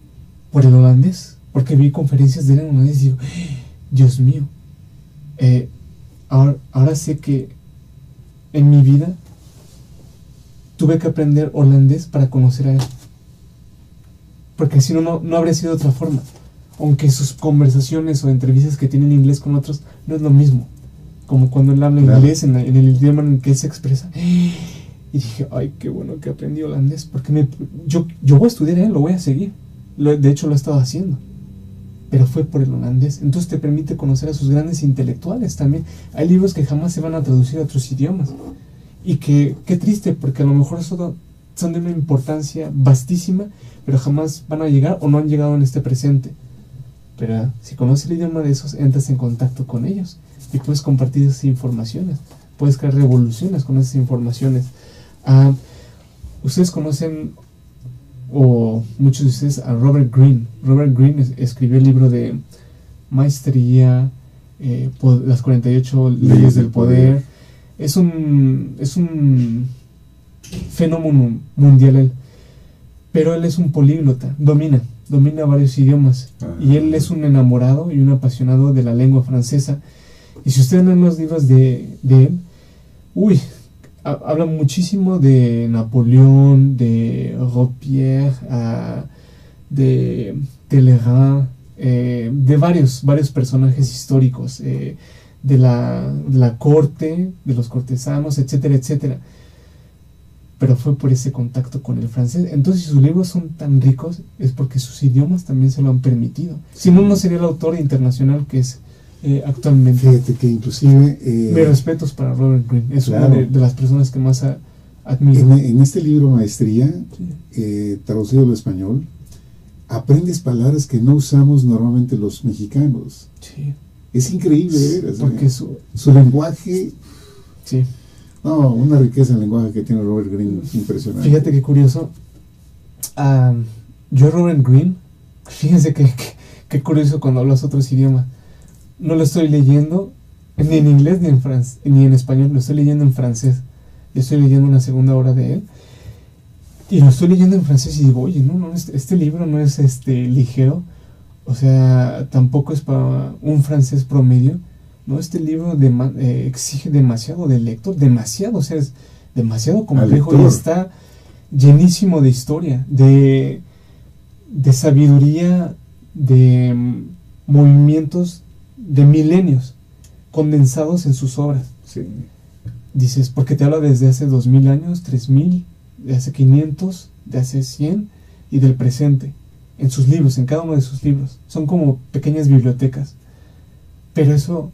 por el holandés, porque vi conferencias de él en holandés y digo, Dios mío. Ahora sé que en mi vida tuve que aprender holandés para conocer a él, porque si no habría sido de otra forma. Aunque sus conversaciones o entrevistas que tiene en inglés con otros no es lo mismo como cuando él habla inglés, en el idioma en el que él se expresa. Y dije, ay, qué bueno que aprendí holandés, porque yo voy a estudiar lo voy a seguir. De hecho lo he estado haciendo, pero fue por el holandés. Entonces te permite conocer a sus grandes intelectuales también. Hay libros que jamás se van a traducir a otros idiomas, y qué triste, porque a lo mejor son de una importancia vastísima, pero jamás van a llegar o no han llegado en este presente. Pero si conoces el idioma de esos, entras en contacto con ellos y puedes compartir esas informaciones, puedes crear revoluciones con esas informaciones. Ustedes conocen, o muchos de ustedes, a Robert Greene. Robert Greene escribió el libro de Maestría, las 48 leyes del poder. Es un fenómeno mundial él, pero él es un políglota, domina varios idiomas, y él es un enamorado y un apasionado de la lengua francesa. Y si ustedes leen los libros de él, habla muchísimo de Napoleón, de Robespierre, de Talleyrand, de varios personajes históricos, de la corte, de los cortesanos, etcétera, etcétera. Pero fue por ese contacto con el francés. Entonces, si sus libros son tan ricos, es porque sus idiomas también se lo han permitido. Si no, no sería el autor internacional que es actualmente. Fíjate que inclusive... mis respetos para Robert Greene. Es claro, una de las personas que más admiro. En este libro Maestría, traducido al español, aprendes palabras que no usamos normalmente los mexicanos. Sí. Es increíble, de veras. Porque su lenguaje... Sí. No, una riqueza en lenguaje que tiene Robert Greene, impresionante. Fíjate qué curioso. Yo Robert Greene, fíjense qué curioso cuando hablas otros idiomas. No lo estoy leyendo ni en inglés ni en español, lo estoy leyendo en francés. Estoy leyendo una segunda obra de él. Y lo estoy leyendo en francés y digo, oye, no, este libro no es ligero. O sea, tampoco es para un francés promedio. No, este libro exige demasiado del lector, demasiado, o sea, es demasiado complejo y está llenísimo de historia, de sabiduría, de movimientos de milenios condensados en sus obras. Sí. Dices, porque te habla desde hace 2000 años, 3000, de hace 500, de hace 100 y del presente, en sus libros, en cada uno de sus libros. Son como pequeñas bibliotecas, pero eso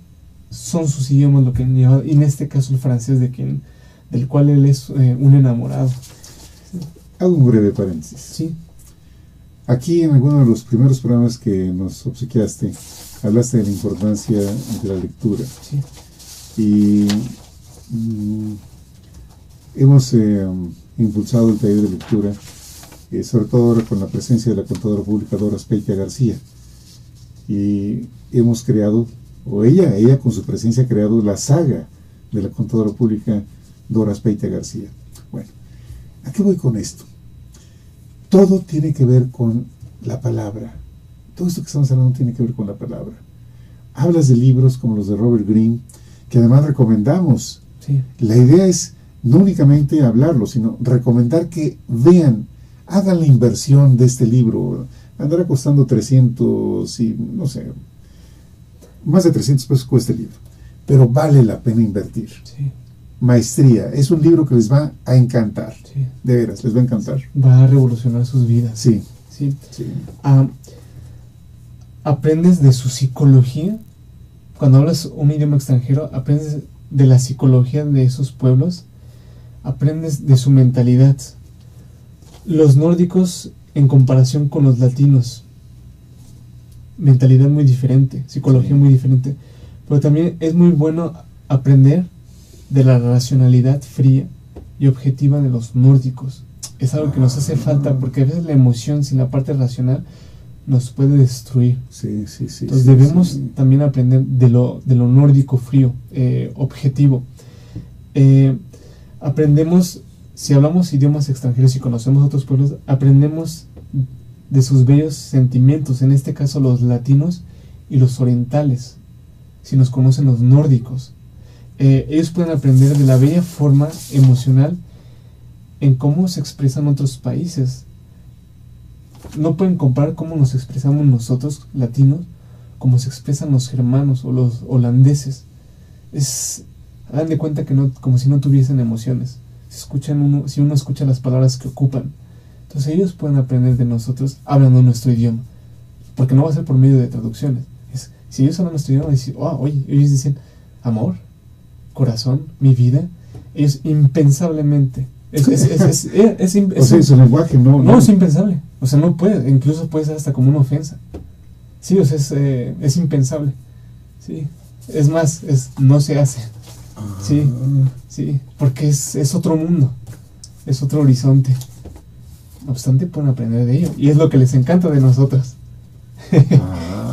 son sus idiomas lo que han llevado, y en este caso el francés del cual él es un enamorado. Hago un breve paréntesis. Sí. Aquí en alguno de los primeros programas que nos obsequiaste, hablaste de la importancia de la lectura. Sí. Y hemos impulsado el taller de lectura, sobre todo ahora con la presencia de la contadora pública Dora Azpeitia García. Y hemos creado, o ella con su presencia ha creado la saga de la contadora pública Dora Azpeitia García. Bueno, ¿a qué voy con esto? Todo tiene que ver con la palabra. Todo esto que estamos hablando tiene que ver con la palabra. Hablas de libros como los de Robert Greene, que además recomendamos. Sí. La idea es no únicamente hablarlo, sino recomendar que vean, hagan la inversión de este libro. Andará costando 300 y no sé, más de 300 pesos cuesta el libro, pero vale la pena invertir. Sí. Maestría, es un libro que les va a encantar. Sí. De veras, les va a encantar. Va a revolucionar sus vidas. Sí. Sí. Sí. Aprendes de su psicología. Cuando hablas un idioma extranjero, aprendes de la psicología de esos pueblos, aprendes de su mentalidad. Los nórdicos en comparación con los latinos, mentalidad muy diferente, psicología muy diferente, pero también es muy bueno aprender de la racionalidad fría y objetiva de los nórdicos. Es algo que nos hace falta, porque a veces la emoción sin la parte racional nos puede destruir. Sí. Entonces debemos también aprender de lo nórdico frío, objetivo. Aprendemos, si hablamos idiomas extranjeros y conocemos otros pueblos, aprendemos de sus bellos sentimientos, en este caso los latinos y los orientales, si nos conocen los nórdicos. Ellos pueden aprender de la bella forma emocional en cómo se expresan otros países. No pueden comparar cómo nos expresamos nosotros, latinos, como se expresan los germanos o los holandeses. Hagan de cuenta que no, como si no tuviesen emociones. Si uno escucha las palabras que ocupan. Entonces ellos pueden aprender de nosotros hablando nuestro idioma. Porque no va a ser por medio de traducciones. Si ellos hablan nuestro idioma, dicen, oye, ellos dicen amor, corazón, mi vida. Ellos impensablemente. O sea, su lenguaje no es impensable. O sea, no puede, incluso puede ser hasta como una ofensa. Sí, o sea, es impensable. Sí. Es más, no se hace. Sí, porque es otro mundo, es otro horizonte. No obstante, pueden aprender de ello, y es lo que les encanta de nosotros.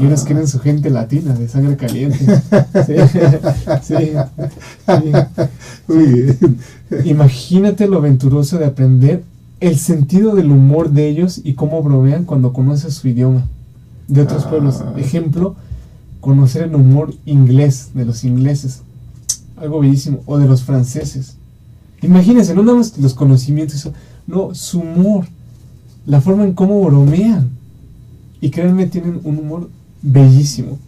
Y unos quieren su gente latina, de sangre caliente. Sí. Imagínate lo aventuroso de aprender el sentido del humor de ellos y cómo bromean cuando conoces su idioma de otros pueblos. Ejemplo, conocer el humor inglés de los ingleses, algo bellísimo, o de los franceses. Imagínense, no nada más los conocimientos, no, su humor, la forma en cómo bromean. Y créanme, tienen un humor bellísimo.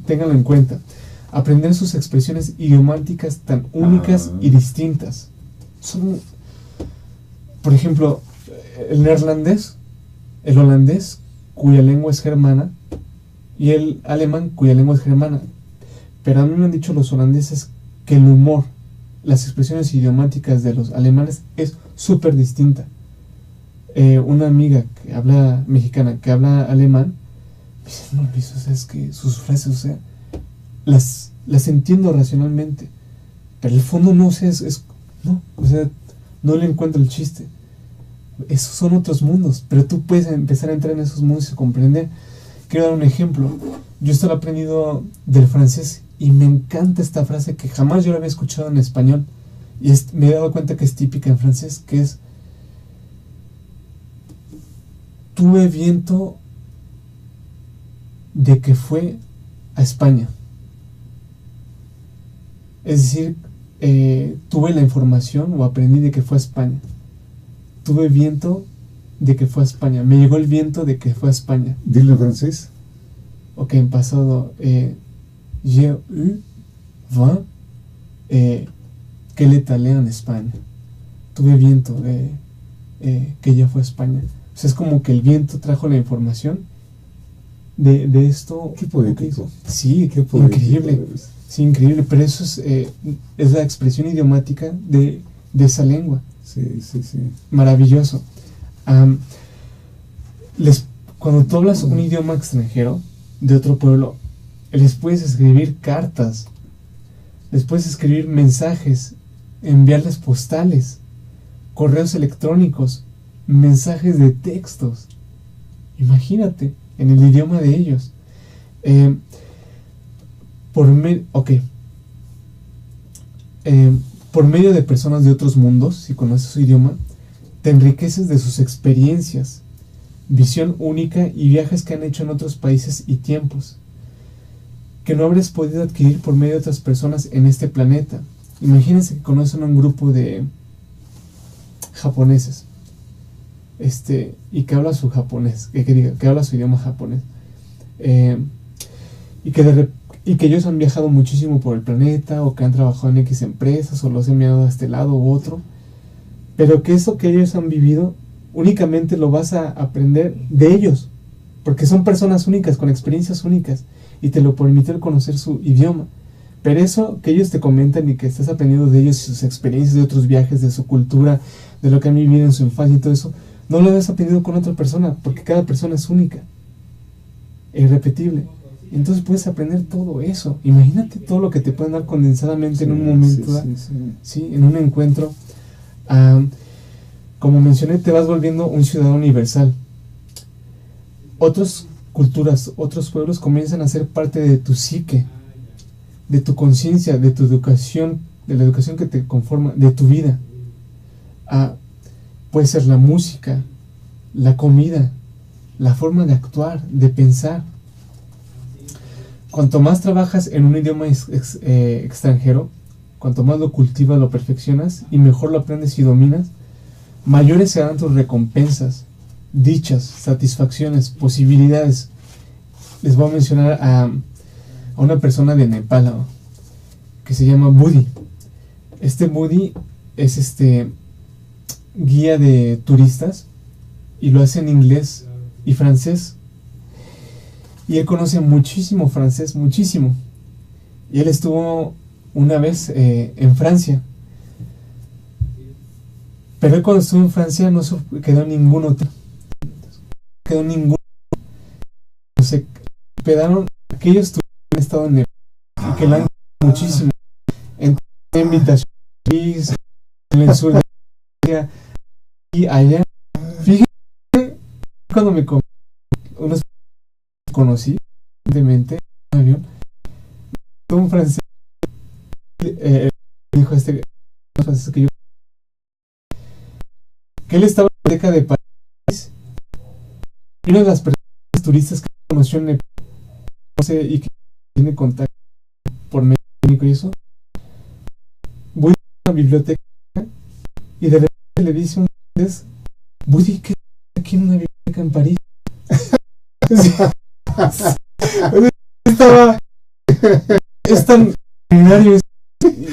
Ténganlo en cuenta. Aprender sus expresiones idiomáticas tan únicas y distintas. Por ejemplo, el neerlandés, el holandés, cuya lengua es germana, y el alemán, cuya lengua es germana. Pero a mí me han dicho los holandeses que el humor, las expresiones idiomáticas de los alemanes es súper distinta. Una amiga que habla mexicana, que habla alemán, me dice, no, Luis, o sea, es que sus frases, o sea, las entiendo racionalmente, pero el fondo no sé, no, o sea, no le encuentro el chiste. Esos son otros mundos, pero tú puedes empezar a entrar en esos mundos y comprender. Quiero dar un ejemplo. Yo estoy aprendido del francés Y me encanta esta frase que jamás yo la había escuchado en español. Y me he dado cuenta que es típica en francés, que es: tuve viento de que fue a España. Es decir, tuve la información o aprendí de que fue a España. Tuve viento de que fue a España. Me llegó el viento de que fue a España. Dilo en francés. Ok, en pasado. J'ai eu vent que l'étalé en España. Tuve viento de que ya fue a España. O sea, es como que el viento trajo la información de esto. Qué poético. Sí, Qué poético. increíble. Sí, increíble. Pero eso es la expresión idiomática de esa lengua. Sí, sí, sí. Maravilloso. Cuando tú hablas un idioma extranjero de otro pueblo, les puedes escribir cartas, les puedes escribir mensajes, enviarles postales, correos electrónicos, mensajes de textos. Imagínate, en el idioma de ellos. Por medio de personas de otros mundos, si conoces su idioma, te enriqueces de sus experiencias, visión única y viajes que han hecho en otros países y tiempos, que no habrías podido adquirir por medio de otras personas en este planeta. Imagínense que conocen a un grupo de japoneses, y que habla su japonés, que habla su idioma japonés, y que ellos han viajado muchísimo por el planeta, o que han trabajado en X empresas, o los han enviado a este lado u otro, pero que eso que ellos han vivido únicamente lo vas a aprender de ellos, porque son personas únicas, con experiencias únicas, y te lo permite el conocer su idioma. Pero eso que ellos te comentan y que estás aprendiendo de ellos y sus experiencias de otros viajes, de su cultura, de lo que han vivido en su infancia y todo eso, no lo has aprendido con otra persona, porque cada persona es única e irrepetible. Entonces puedes aprender todo eso. Imagínate todo lo que te pueden dar condensadamente en un momento, sí, en un encuentro. Como mencioné, te vas volviendo un ciudadano universal. Otras culturas, otros pueblos comienzan a ser parte de tu psique, de tu conciencia, de tu educación, de la educación que te conforma, de tu vida. Puede ser la música, la comida, la forma de actuar, de pensar. Cuanto más trabajas en un idioma extranjero, cuanto más lo cultivas, lo perfeccionas y mejor lo aprendes y dominas, mayores serán tus recompensas, dichas, satisfacciones, posibilidades. Les voy a mencionar a una persona de Nepal, que se llama Budi. Este Budi es guía de turistas y lo hace en inglés y francés. Y él conoce muchísimo francés, muchísimo. Y él estuvo una vez en Francia. Pero él cuando estuvo en Francia no se quedó en ningún hotel. Se hospedaron aquellos turistas que han estado en el y que la han muchísimo. En invitación en el sur de Francia y allá. Fíjense, cuando unos conocí recientemente en un avión, un francés dijo francés que él estaba en la biblioteca de París y una de las personas turistas que conoció en Nepal y que tiene contacto por medio y eso, voy a la biblioteca y de repente le dice un francés: Budi, ¿qué aquí en una biblioteca en París? Es tan ordinario,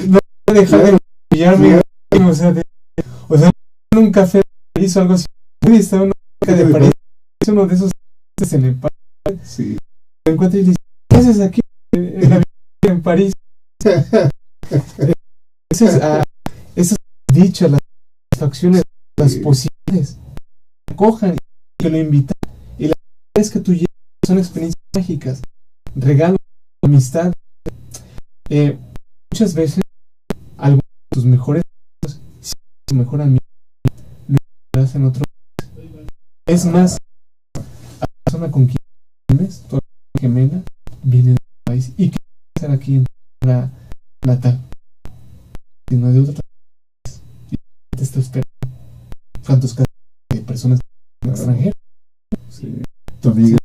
no voy a dejar de pillarme, o sea, en un café de París o algo así. Estaba en una biblioteca de París, es uno de esos en Nepal. Sí. Me encuentro y dice: ¿qué haces aquí en la biblioteca en París? Esas dichas, las satisfacciones, las posibilidades, acojan y que lo invitan. Y la verdad es que tú llevas, son experiencias mágicas, regalos, amistad. Muchas veces, algunos de tus mejores amigos, si tu mejor amigo, lo encontrarás en otro país. Es más, la persona con quien vives, tu gemela, viene de otro país y quiere estar aquí en natal, sino de otro país. Y te está esperando. ¿Cuántos casos de personas extranjeras? Sí. Tu amiga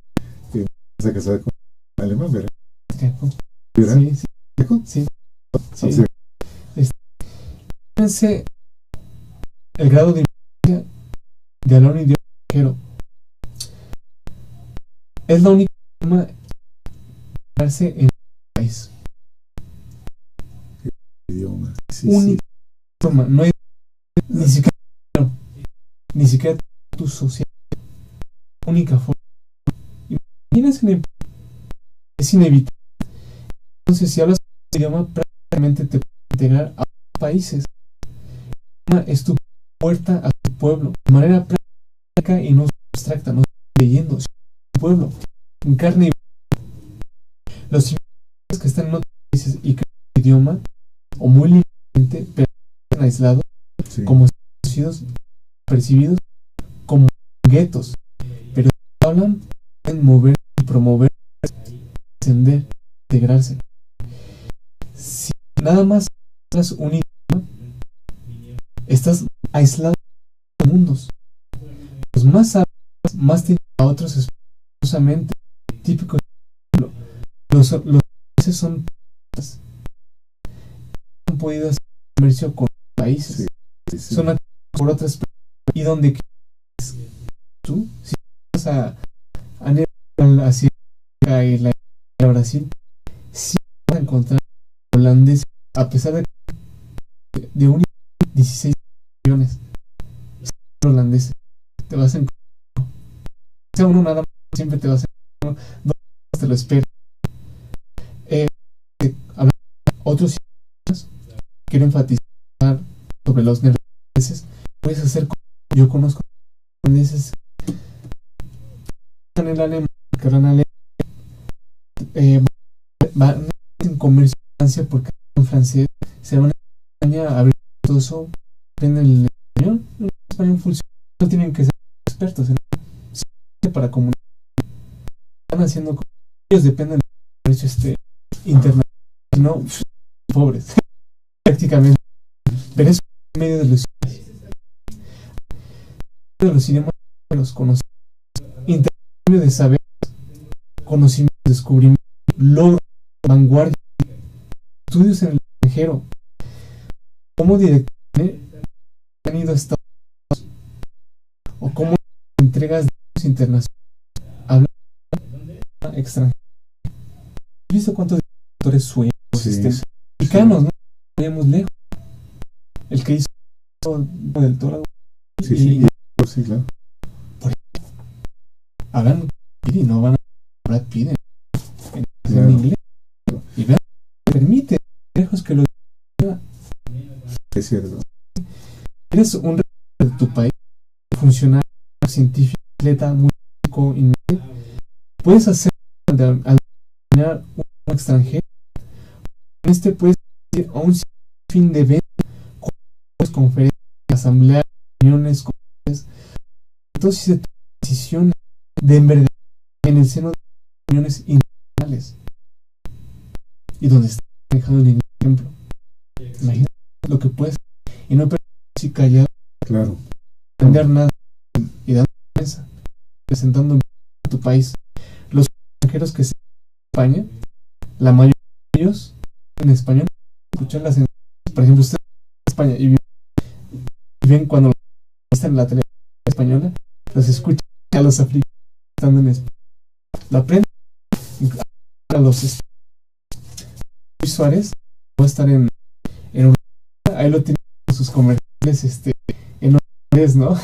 está casada con un alemán, ¿verdad? ¿Verdad? Sí, sí. Sí. Sí. Sí. Fíjense el grado de importancia de hablar un idioma extranjero. Es la única forma de quedarse en el país. Idioma. Sí, Única forma. No hay ni siquiera tu social. Única forma. Imagínense, es inevitable. Entonces, si hablas un idioma, prácticamente te puedes integrar a otros países. El idioma es tu puerta a tu pueblo, de manera práctica y no abstracta, no estoy leyendo, es tu pueblo, en carne y los inmigrantes que están en otros países y que hablan el idioma, o muy ligeramente, pero están aislados, sí. como conocidos, percibidos como guetos, pero si hablan, pueden mover y promover, ascender, integrarse. Si nada más hablas un idioma, estás aislado de los mundos. Los más hablas, más te a otros esponjosamente, típicos. Los países son han podido hacer comercio con países. Sí. Son atacados por otras personas. ¿Y dónde quieres tú? Si vas a Nepal, hacia Isla a Brasil, si vas a encontrar holandeses, a pesar de un 16 millones holandeses, te vas a encontrar. Sea uno nada más, siempre te vas a encontrar. Dos te lo espero. Hablando de otros idiomas, quiero enfatizar sobre los neerlandeses. Puedes hacer como yo conozco neerlandeses en el alemán, que hablan alemán, van en comercio en Francia porque en francés, se van a España a abrir todo eso, aprenden el español funciona, no tienen que ser expertos en para comunicar, están haciendo ellos dependen del comercio internacional, no pobres prácticamente, pero es medio de los idiomas, los conocimientos, intercambio de saber, conocimientos, descubrimientos, logros, vanguardia, estudios en el extranjero, cómo directamente han ido a Estados Unidos, o cómo entregas de internacionales, hablan extranjero. ¿Has visto cuántos directores suecos, mexicanos, no? Vayamos lejos. El que hizo del Toro. Sí, claro. Hablan y no van a Brad Pitt en inglés. Y vean, permite lejos que lo diga. Es cierto. Eres un representante de tu país, funcionario, científico, atleta, músico, puedes hacer al terminar un extranjero. En puedes ir a un fin de eventos, conferencias, asambleas, reuniones, conferencias. Entonces se toman decisiones de envergadura en el seno de reuniones internacionales. Y donde está manejando el ejemplo. Imagínate lo que puedes y no permanecer callado. Claro. No aprender nada y dando defensa, presentando a tu país. Los extranjeros que se en España, la mayoría de ellos en español, escuchan las entrevistas. Por ejemplo, ustedes en España y ven cuando están en la televisión española, los escuchan a los africanos estando en España. Lo aprenden a los Luis Suárez va a estar en un ahí lo tienen sus comerciales en inglés, ¿no?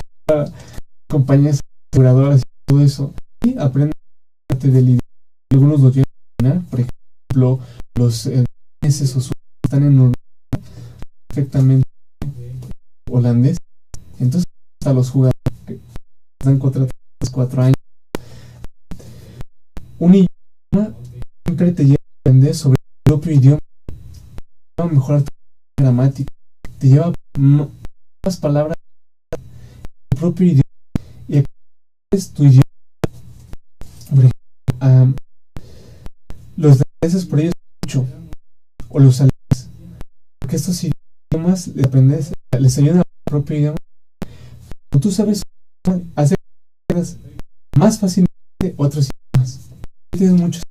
Compañías aseguradoras y todo eso. Y aprenden parte del idioma. Algunos lo tienen que dominar, por ejemplo, los daneses o suizos están en perfectamente holandés. Entonces, hasta los jugadores que están contratados 4 años. Un idioma siempre te lleva a aprender sobre el propio idioma, te lleva a mejorar tu gramática, te lleva más palabras en tu propio idioma y es tu idioma. Por ejemplo, los daneses por ellos mucho, o los alemanes, porque estos idiomas les ayudan al propio idioma. Cuando tú sabes hacer más fácilmente otros idiomas, tienes muchos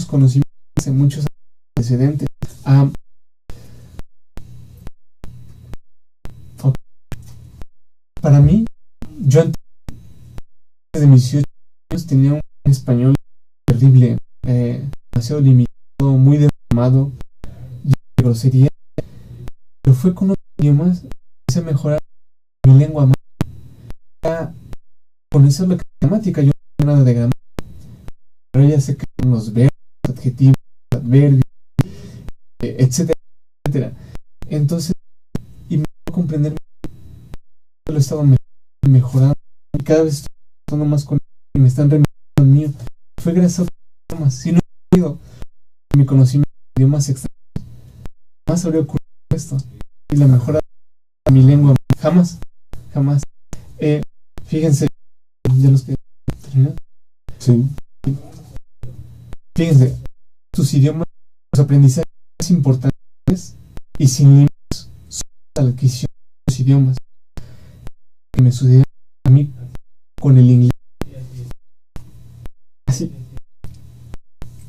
conocimientos, muchos antecedentes. Para mí, yo antes de mis 18 años tenía un español terrible, demasiado limitado, muy deformado, de grosería, pero fue con otros idiomas que empecé a mejorar mi lengua más. Con eso es lo que es gramática, yo no sé nada de gramática, pero ya sé que son los verbos, adjetivos, adverbios, etcétera, etcétera. Entonces, y me puedo comprender, lo he estado mejorando y cada vez estoy pasando más con ellos y me están remitiendo al mío. Fue gracias a otros idiomas. Si no he tenido mi conocimiento de idiomas extranjeros, jamás habría ocurrido esto. Y la mejora de mi lengua, jamás. Fíjense, ya los que terminan. Sí. Fíjense, tus idiomas, los aprendizajes más importantes y sin límites son la adquisición de los idiomas. Que me sucedió a mí con el inglés. Así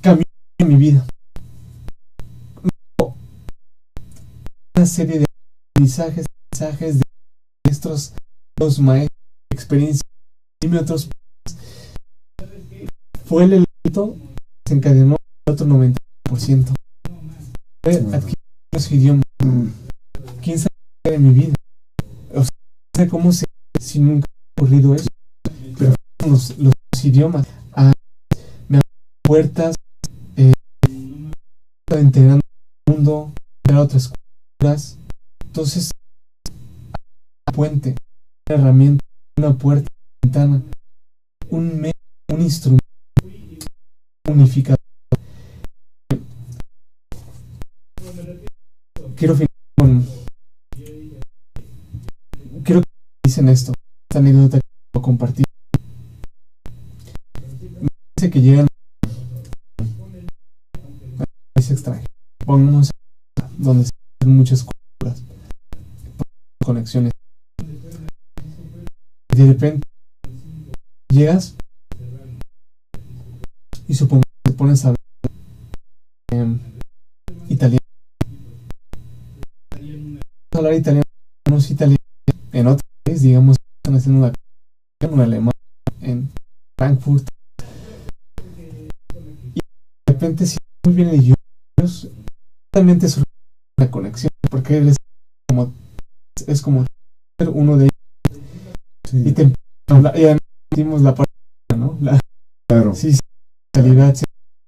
cambió mi vida. Una serie de aprendizajes de maestros, los maestros, experiencias, dime otros. Fue el elemento que desencadenó el otro 90%. Fue adquirir los idiomas. ¿Quién sabe de mi vida? O sea, no sé cómo si nunca ha ocurrido eso, pero los idiomas me abren puertas, integrando el mundo, a otras culturas. Entonces, un puente, una herramienta, una puerta, una ventana, un medio, un instrumento unificador. Quiero finalizar quiero que dicen esta anécdota que voy a compartir. Me parece que llegan a países extranjeros, pongamos donde se hacen muchas culturas, conexiones, y de repente llegas y supongo que te pones a italiano, hablar italiano, no es italiano en otro país, digamos, están haciendo un alemán en Frankfurt, y de repente si muy bien el idioma, realmente surge una conexión, porque él es como ser uno de ellos, sí. Y te empiezan a hablar, y además sentimos la parte, ¿no? Claro. Sí, calidad,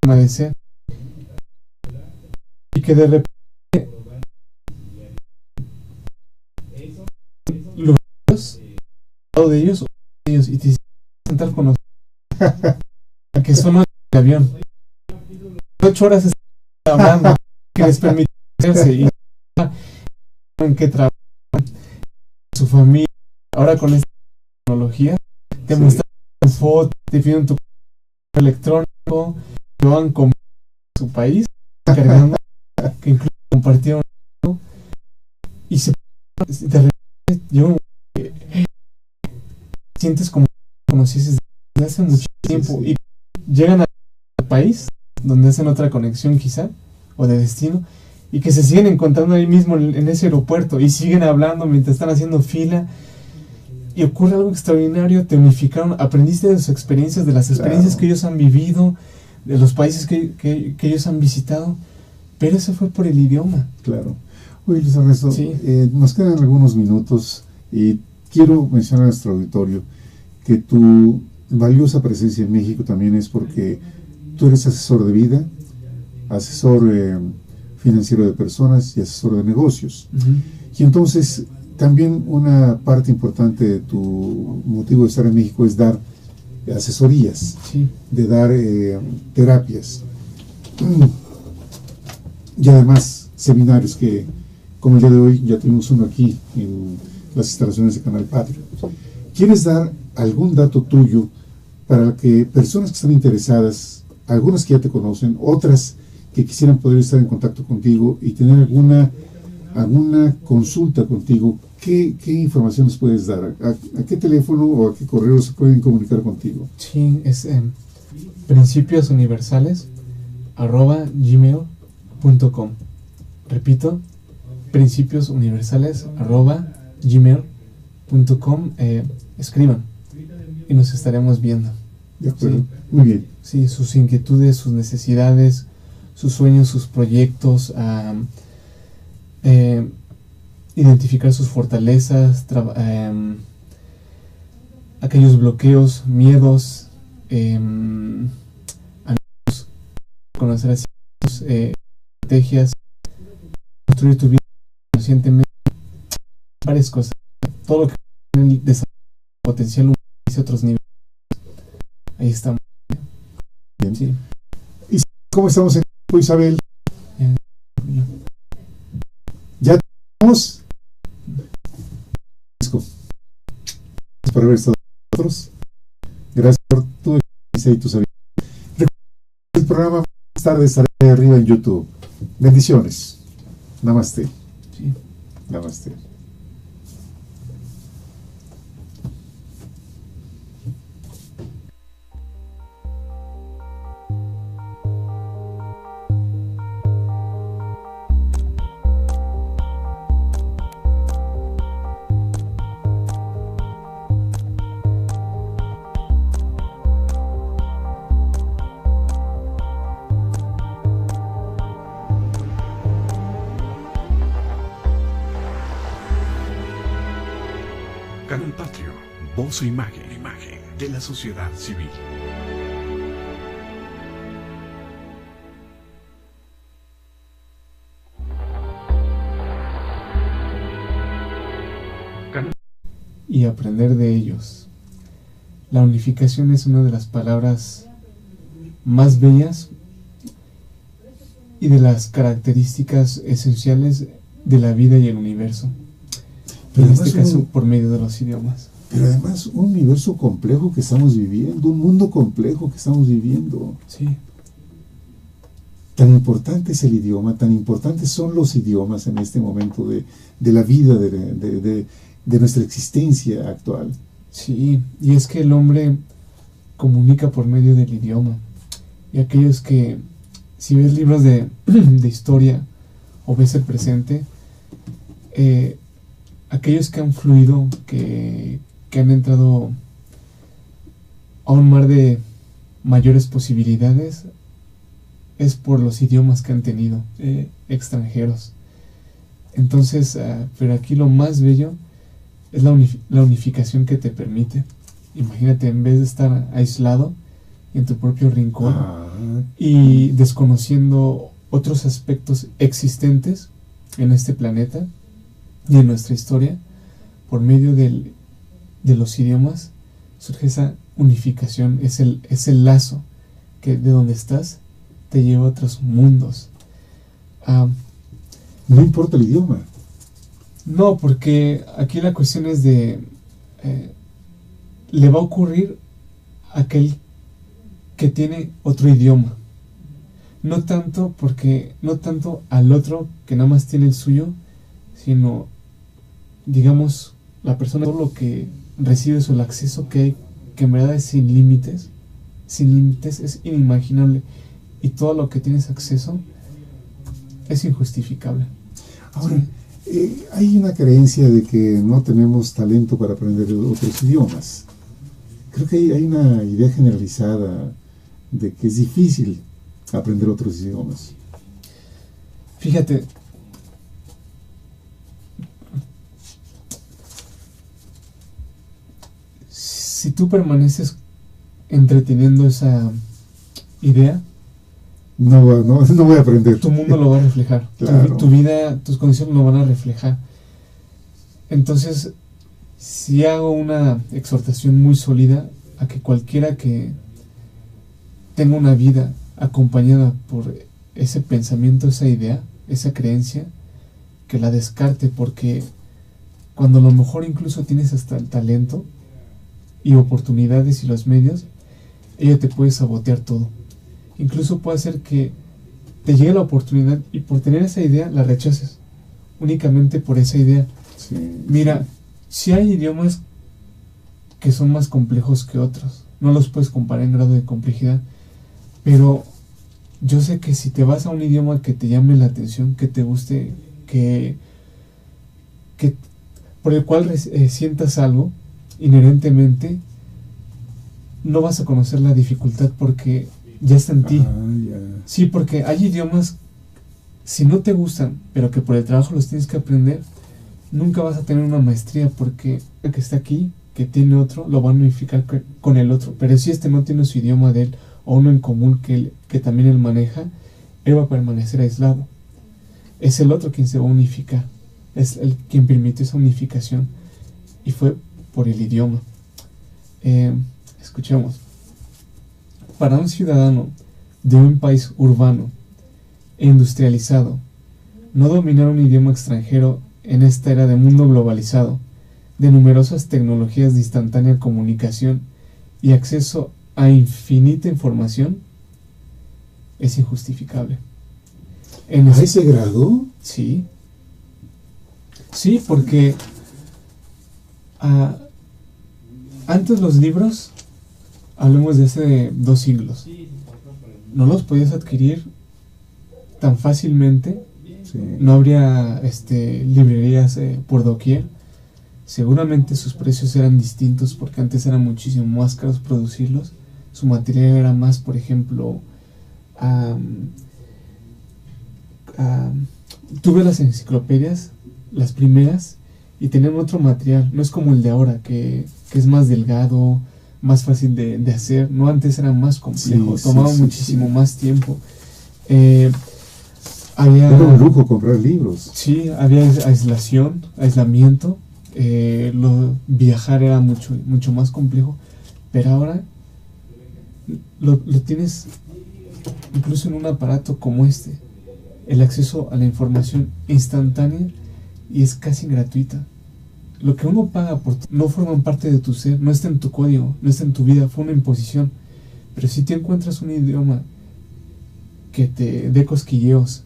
forma de ser, y que de repente los de ellos y te sentar con nosotros que son 8 de avión, 8 horas están hablando, que les permite hacerse y en qué trabajan, su familia. Ahora con esta tecnología te muestran fotos, te piden tu correo electrónico, te van con su país cargando, que incluso compartieron, ¿no? Y de repente yo sientes como conocieses desde hace mucho tiempo, y llegan al país donde hacen otra conexión quizá, o de destino, y que se siguen encontrando ahí mismo en ese aeropuerto y siguen hablando mientras están haciendo fila, y ocurre algo extraordinario. Te unificaron, aprendiste de sus experiencias, de las experiencias que ellos han vivido, de los países que ellos han visitado, pero eso fue por el idioma. Claro. Oye, Luis Ernesto, sí. Nos quedan algunos minutos y quiero mencionar a nuestro auditorio que tu valiosa presencia en México también es porque tú eres asesor de vida, asesor financiero de personas y asesor de negocios. Y entonces también una parte importante de tu motivo de estar en México es dar asesorías, de dar terapias y además seminarios que, como el día de hoy, ya tuvimos uno aquí en las instalaciones de Canal Patria. ¿Quieres dar algún dato tuyo para que personas que están interesadas, algunas que ya te conocen, otras que quisieran poder estar en contacto contigo y tener alguna consulta contigo, ¿qué información les puedes dar? ¿A qué teléfono o a qué correo se pueden comunicar contigo? Sí, es principiosuniversales@gmail.com. Repito, principiosuniversales@gmail.com. Escriban y nos estaremos viendo. De acuerdo, Sí. muy bien. Sí, sus inquietudes, sus necesidades, sus sueños, sus proyectos, identificar sus fortalezas, aquellos bloqueos, miedos, conocer así, estrategias, construir tu vida conscientemente, varias cosas, todo lo que tiene el desarrollo potencial humano a otros niveles. Ahí estamos. Bien. Sí. ¿Cómo estamos en tiempo, Isabel? ¿Ya tenemos? Gracias por haber estado con nosotros. Gracias por tu experiencia y tu sabiduría. Recuerda el programa más tarde estará arriba en YouTube. Bendiciones. Namaste. Sí. Namaste. Canal Patrio, voz e imagen de la sociedad civil. Y aprender de ellos. La unificación es una de las palabras más bellas y de las características esenciales de la vida y el universo. Pero En este además caso, por medio de los idiomas. Pero además un universo complejo que estamos viviendo, un mundo complejo que estamos viviendo. Sí, Tan importante es el idioma, tan importantes son los idiomas en este momento de la vida, de nuestra existencia actual. sí. Y es que el hombre comunica por medio del idioma. Y aquellos que, si ves libros de historia o ves el presente, aquellos que han fluido, que han entrado a un mar de mayores posibilidades, es por los idiomas que han tenido extranjeros. Entonces, pero aquí lo más bello es la unificación que te permite. Imagínate, en vez de estar aislado en tu propio rincón y desconociendo otros aspectos existentes en este planeta y en nuestra historia, por medio de los idiomas surge esa unificación, es el lazo que de donde estás te lleva a otros mundos. No importa el idioma. No, porque aquí la cuestión es de le va a ocurrir a aquel que tiene otro idioma, no tanto al otro que nada más tiene el suyo, sino, digamos, la persona, todo lo que recibes o el acceso que hay, que en verdad es sin límites, es inimaginable, y todo lo que tienes acceso es injustificable. Ahora, hay una creencia de que no tenemos talento para aprender otros idiomas. Creo que hay una idea generalizada de que es difícil aprender otros idiomas. Fíjate, si tú permaneces entreteniendo esa idea, No voy a aprender. tu mundo lo va a reflejar. Claro. Tu vida, tus condiciones lo van a reflejar. Entonces, si hago una exhortación muy sólida a que cualquiera que tenga una vida acompañada por ese pensamiento, esa idea, esa creencia, que la descarte, porque cuando a lo mejor incluso tienes hasta el talento y oportunidades y los medios, ella te puede sabotear todo. Incluso puede hacer que te llegue la oportunidad y por tener esa idea la rechaces, únicamente por esa idea. Sí, Mira, sí hay idiomas que son más complejos que otros, no los puedes comparar en grado de complejidad, pero yo sé que si te vas a un idioma que te llame la atención, que te guste, que por el cual sientas algo inherentemente, no vas a conocer la dificultad porque ya está en ti. Ya. Sí, porque hay idiomas, si no te gustan, pero que por el trabajo los tienes que aprender, nunca vas a tener una maestría, porque el que está aquí, que tiene otro, lo van a unificar con el otro. Pero si este no tiene su idioma de él, o uno en común que también él maneja, él va a permanecer aislado. Es el otro quien se va a unificar, es el quien permitió esa unificación, y fue por el idioma. Escuchemos. Para un ciudadano de un país urbano e industrializado, no dominar un idioma extranjero en esta era de mundo globalizado, de numerosas tecnologías de instantánea comunicación y acceso a infinita información, es injustificable. ¿A ese grado? Sí. Sí, porque antes los libros, hablemos de hace 2 siglos, no los podías adquirir tan fácilmente. Sí. No habría librerías por doquier. Seguramente sus precios eran distintos porque antes era muchísimo más caros producirlos. Su material era más, por ejemplo, tuve las enciclopedias, las primeras, y tenían otro material. No es como el de ahora, que es más delgado, más fácil de hacer. No, antes era más complejo, tomaba muchísimo más tiempo. Era un lujo comprar libros. Sí, había aislamiento, viajar era mucho más complejo, pero ahora lo tienes incluso en un aparato como este, el acceso a la información instantánea, y es casi gratuita. Lo que uno paga no forman parte de tu ser, no está en tu código, no está en tu vida, fue una imposición. Pero si te encuentras un idioma que te dé cosquilleos,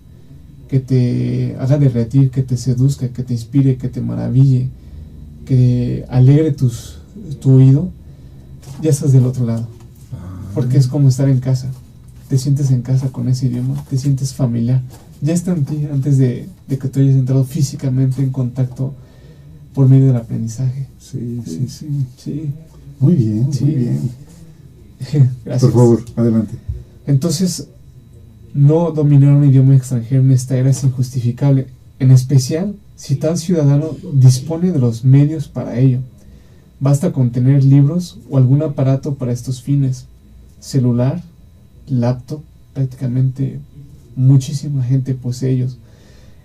que te haga derretir, que te seduzca, que te inspire, que te maraville, que alegre tu oído, ya estás del otro lado. Porque es como estar en casa. Te sientes en casa con ese idioma, te sientes familiar. Ya está en ti antes de que tú hayas entrado físicamente en contacto por medio del aprendizaje. Sí. Muy bien, sí. Muy bien. Gracias. Por favor, adelante. Entonces, no dominar un idioma extranjero en esta era es injustificable, en especial si tal ciudadano dispone de los medios para ello. Basta con tener libros o algún aparato para estos fines. Celular, laptop, prácticamente muchísima gente posee ellos.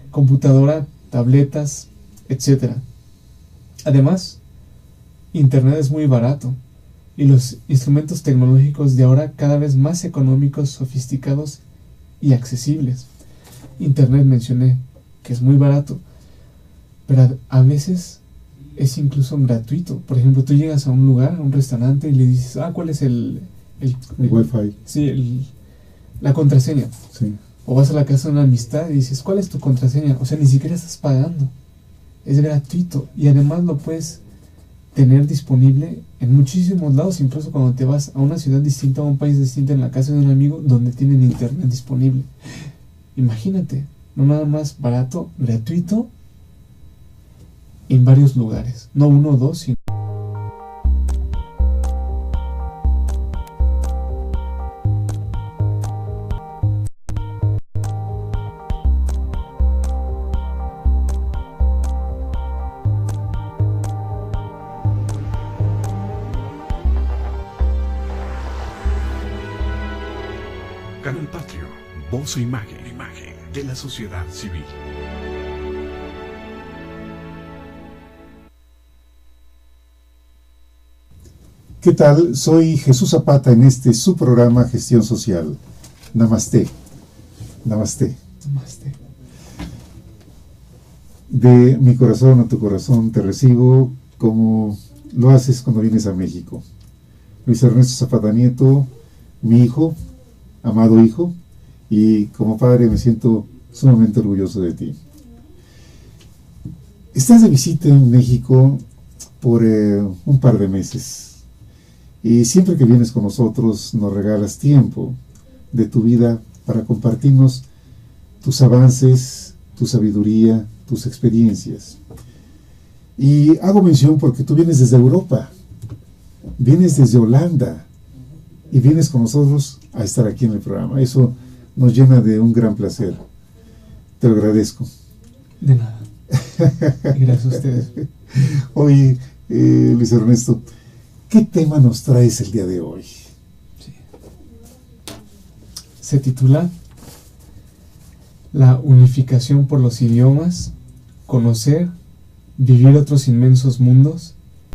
Computadora, tabletas, etc. Además, Internet es muy barato y los instrumentos tecnológicos de ahora cada vez más económicos, sofisticados y accesibles. Internet, mencioné que es muy barato, pero a veces es incluso gratuito. Por ejemplo, tú llegas a un lugar, a un restaurante, y le dices, ¿cuál es el Wi-Fi? Sí, la contraseña. Sí. O vas a la casa de una amistad y dices, ¿cuál es tu contraseña? O sea, ni siquiera estás pagando. Es gratuito y además lo puedes tener disponible en muchísimos lados, incluso cuando te vas a una ciudad distinta, a un país distinto, en la casa de un amigo donde tienen internet disponible. Imagínate, no nada más barato, gratuito, en varios lugares, no uno o dos, sino... Canal Patrio, voz e imagen de la sociedad civil. ¿Qué tal? Soy Jesús Zapata en su programa Gestión Social. Namaste. Namaste. Namaste. De mi corazón a tu corazón te recibo como lo haces cuando vienes a México. Luis Ernesto Zapata Nieto, mi hijo, amado hijo, y como padre me siento sumamente orgulloso de ti. Estás de visita en México por un par de meses y siempre que vienes con nosotros nos regalas tiempo de tu vida para compartirnos tus avances, tu sabiduría, tus experiencias. Y hago mención porque tú vienes desde Europa, vienes desde Holanda y vienes con nosotros a estar aquí en el programa. Eso nos llena de un gran placer. Te lo agradezco. De nada. Gracias a ustedes. Oye, Luis Ernesto, ¿qué tema nos traes el día de hoy? Sí. Se titula La unificación por los idiomas, conocer, vivir otros inmensos mundos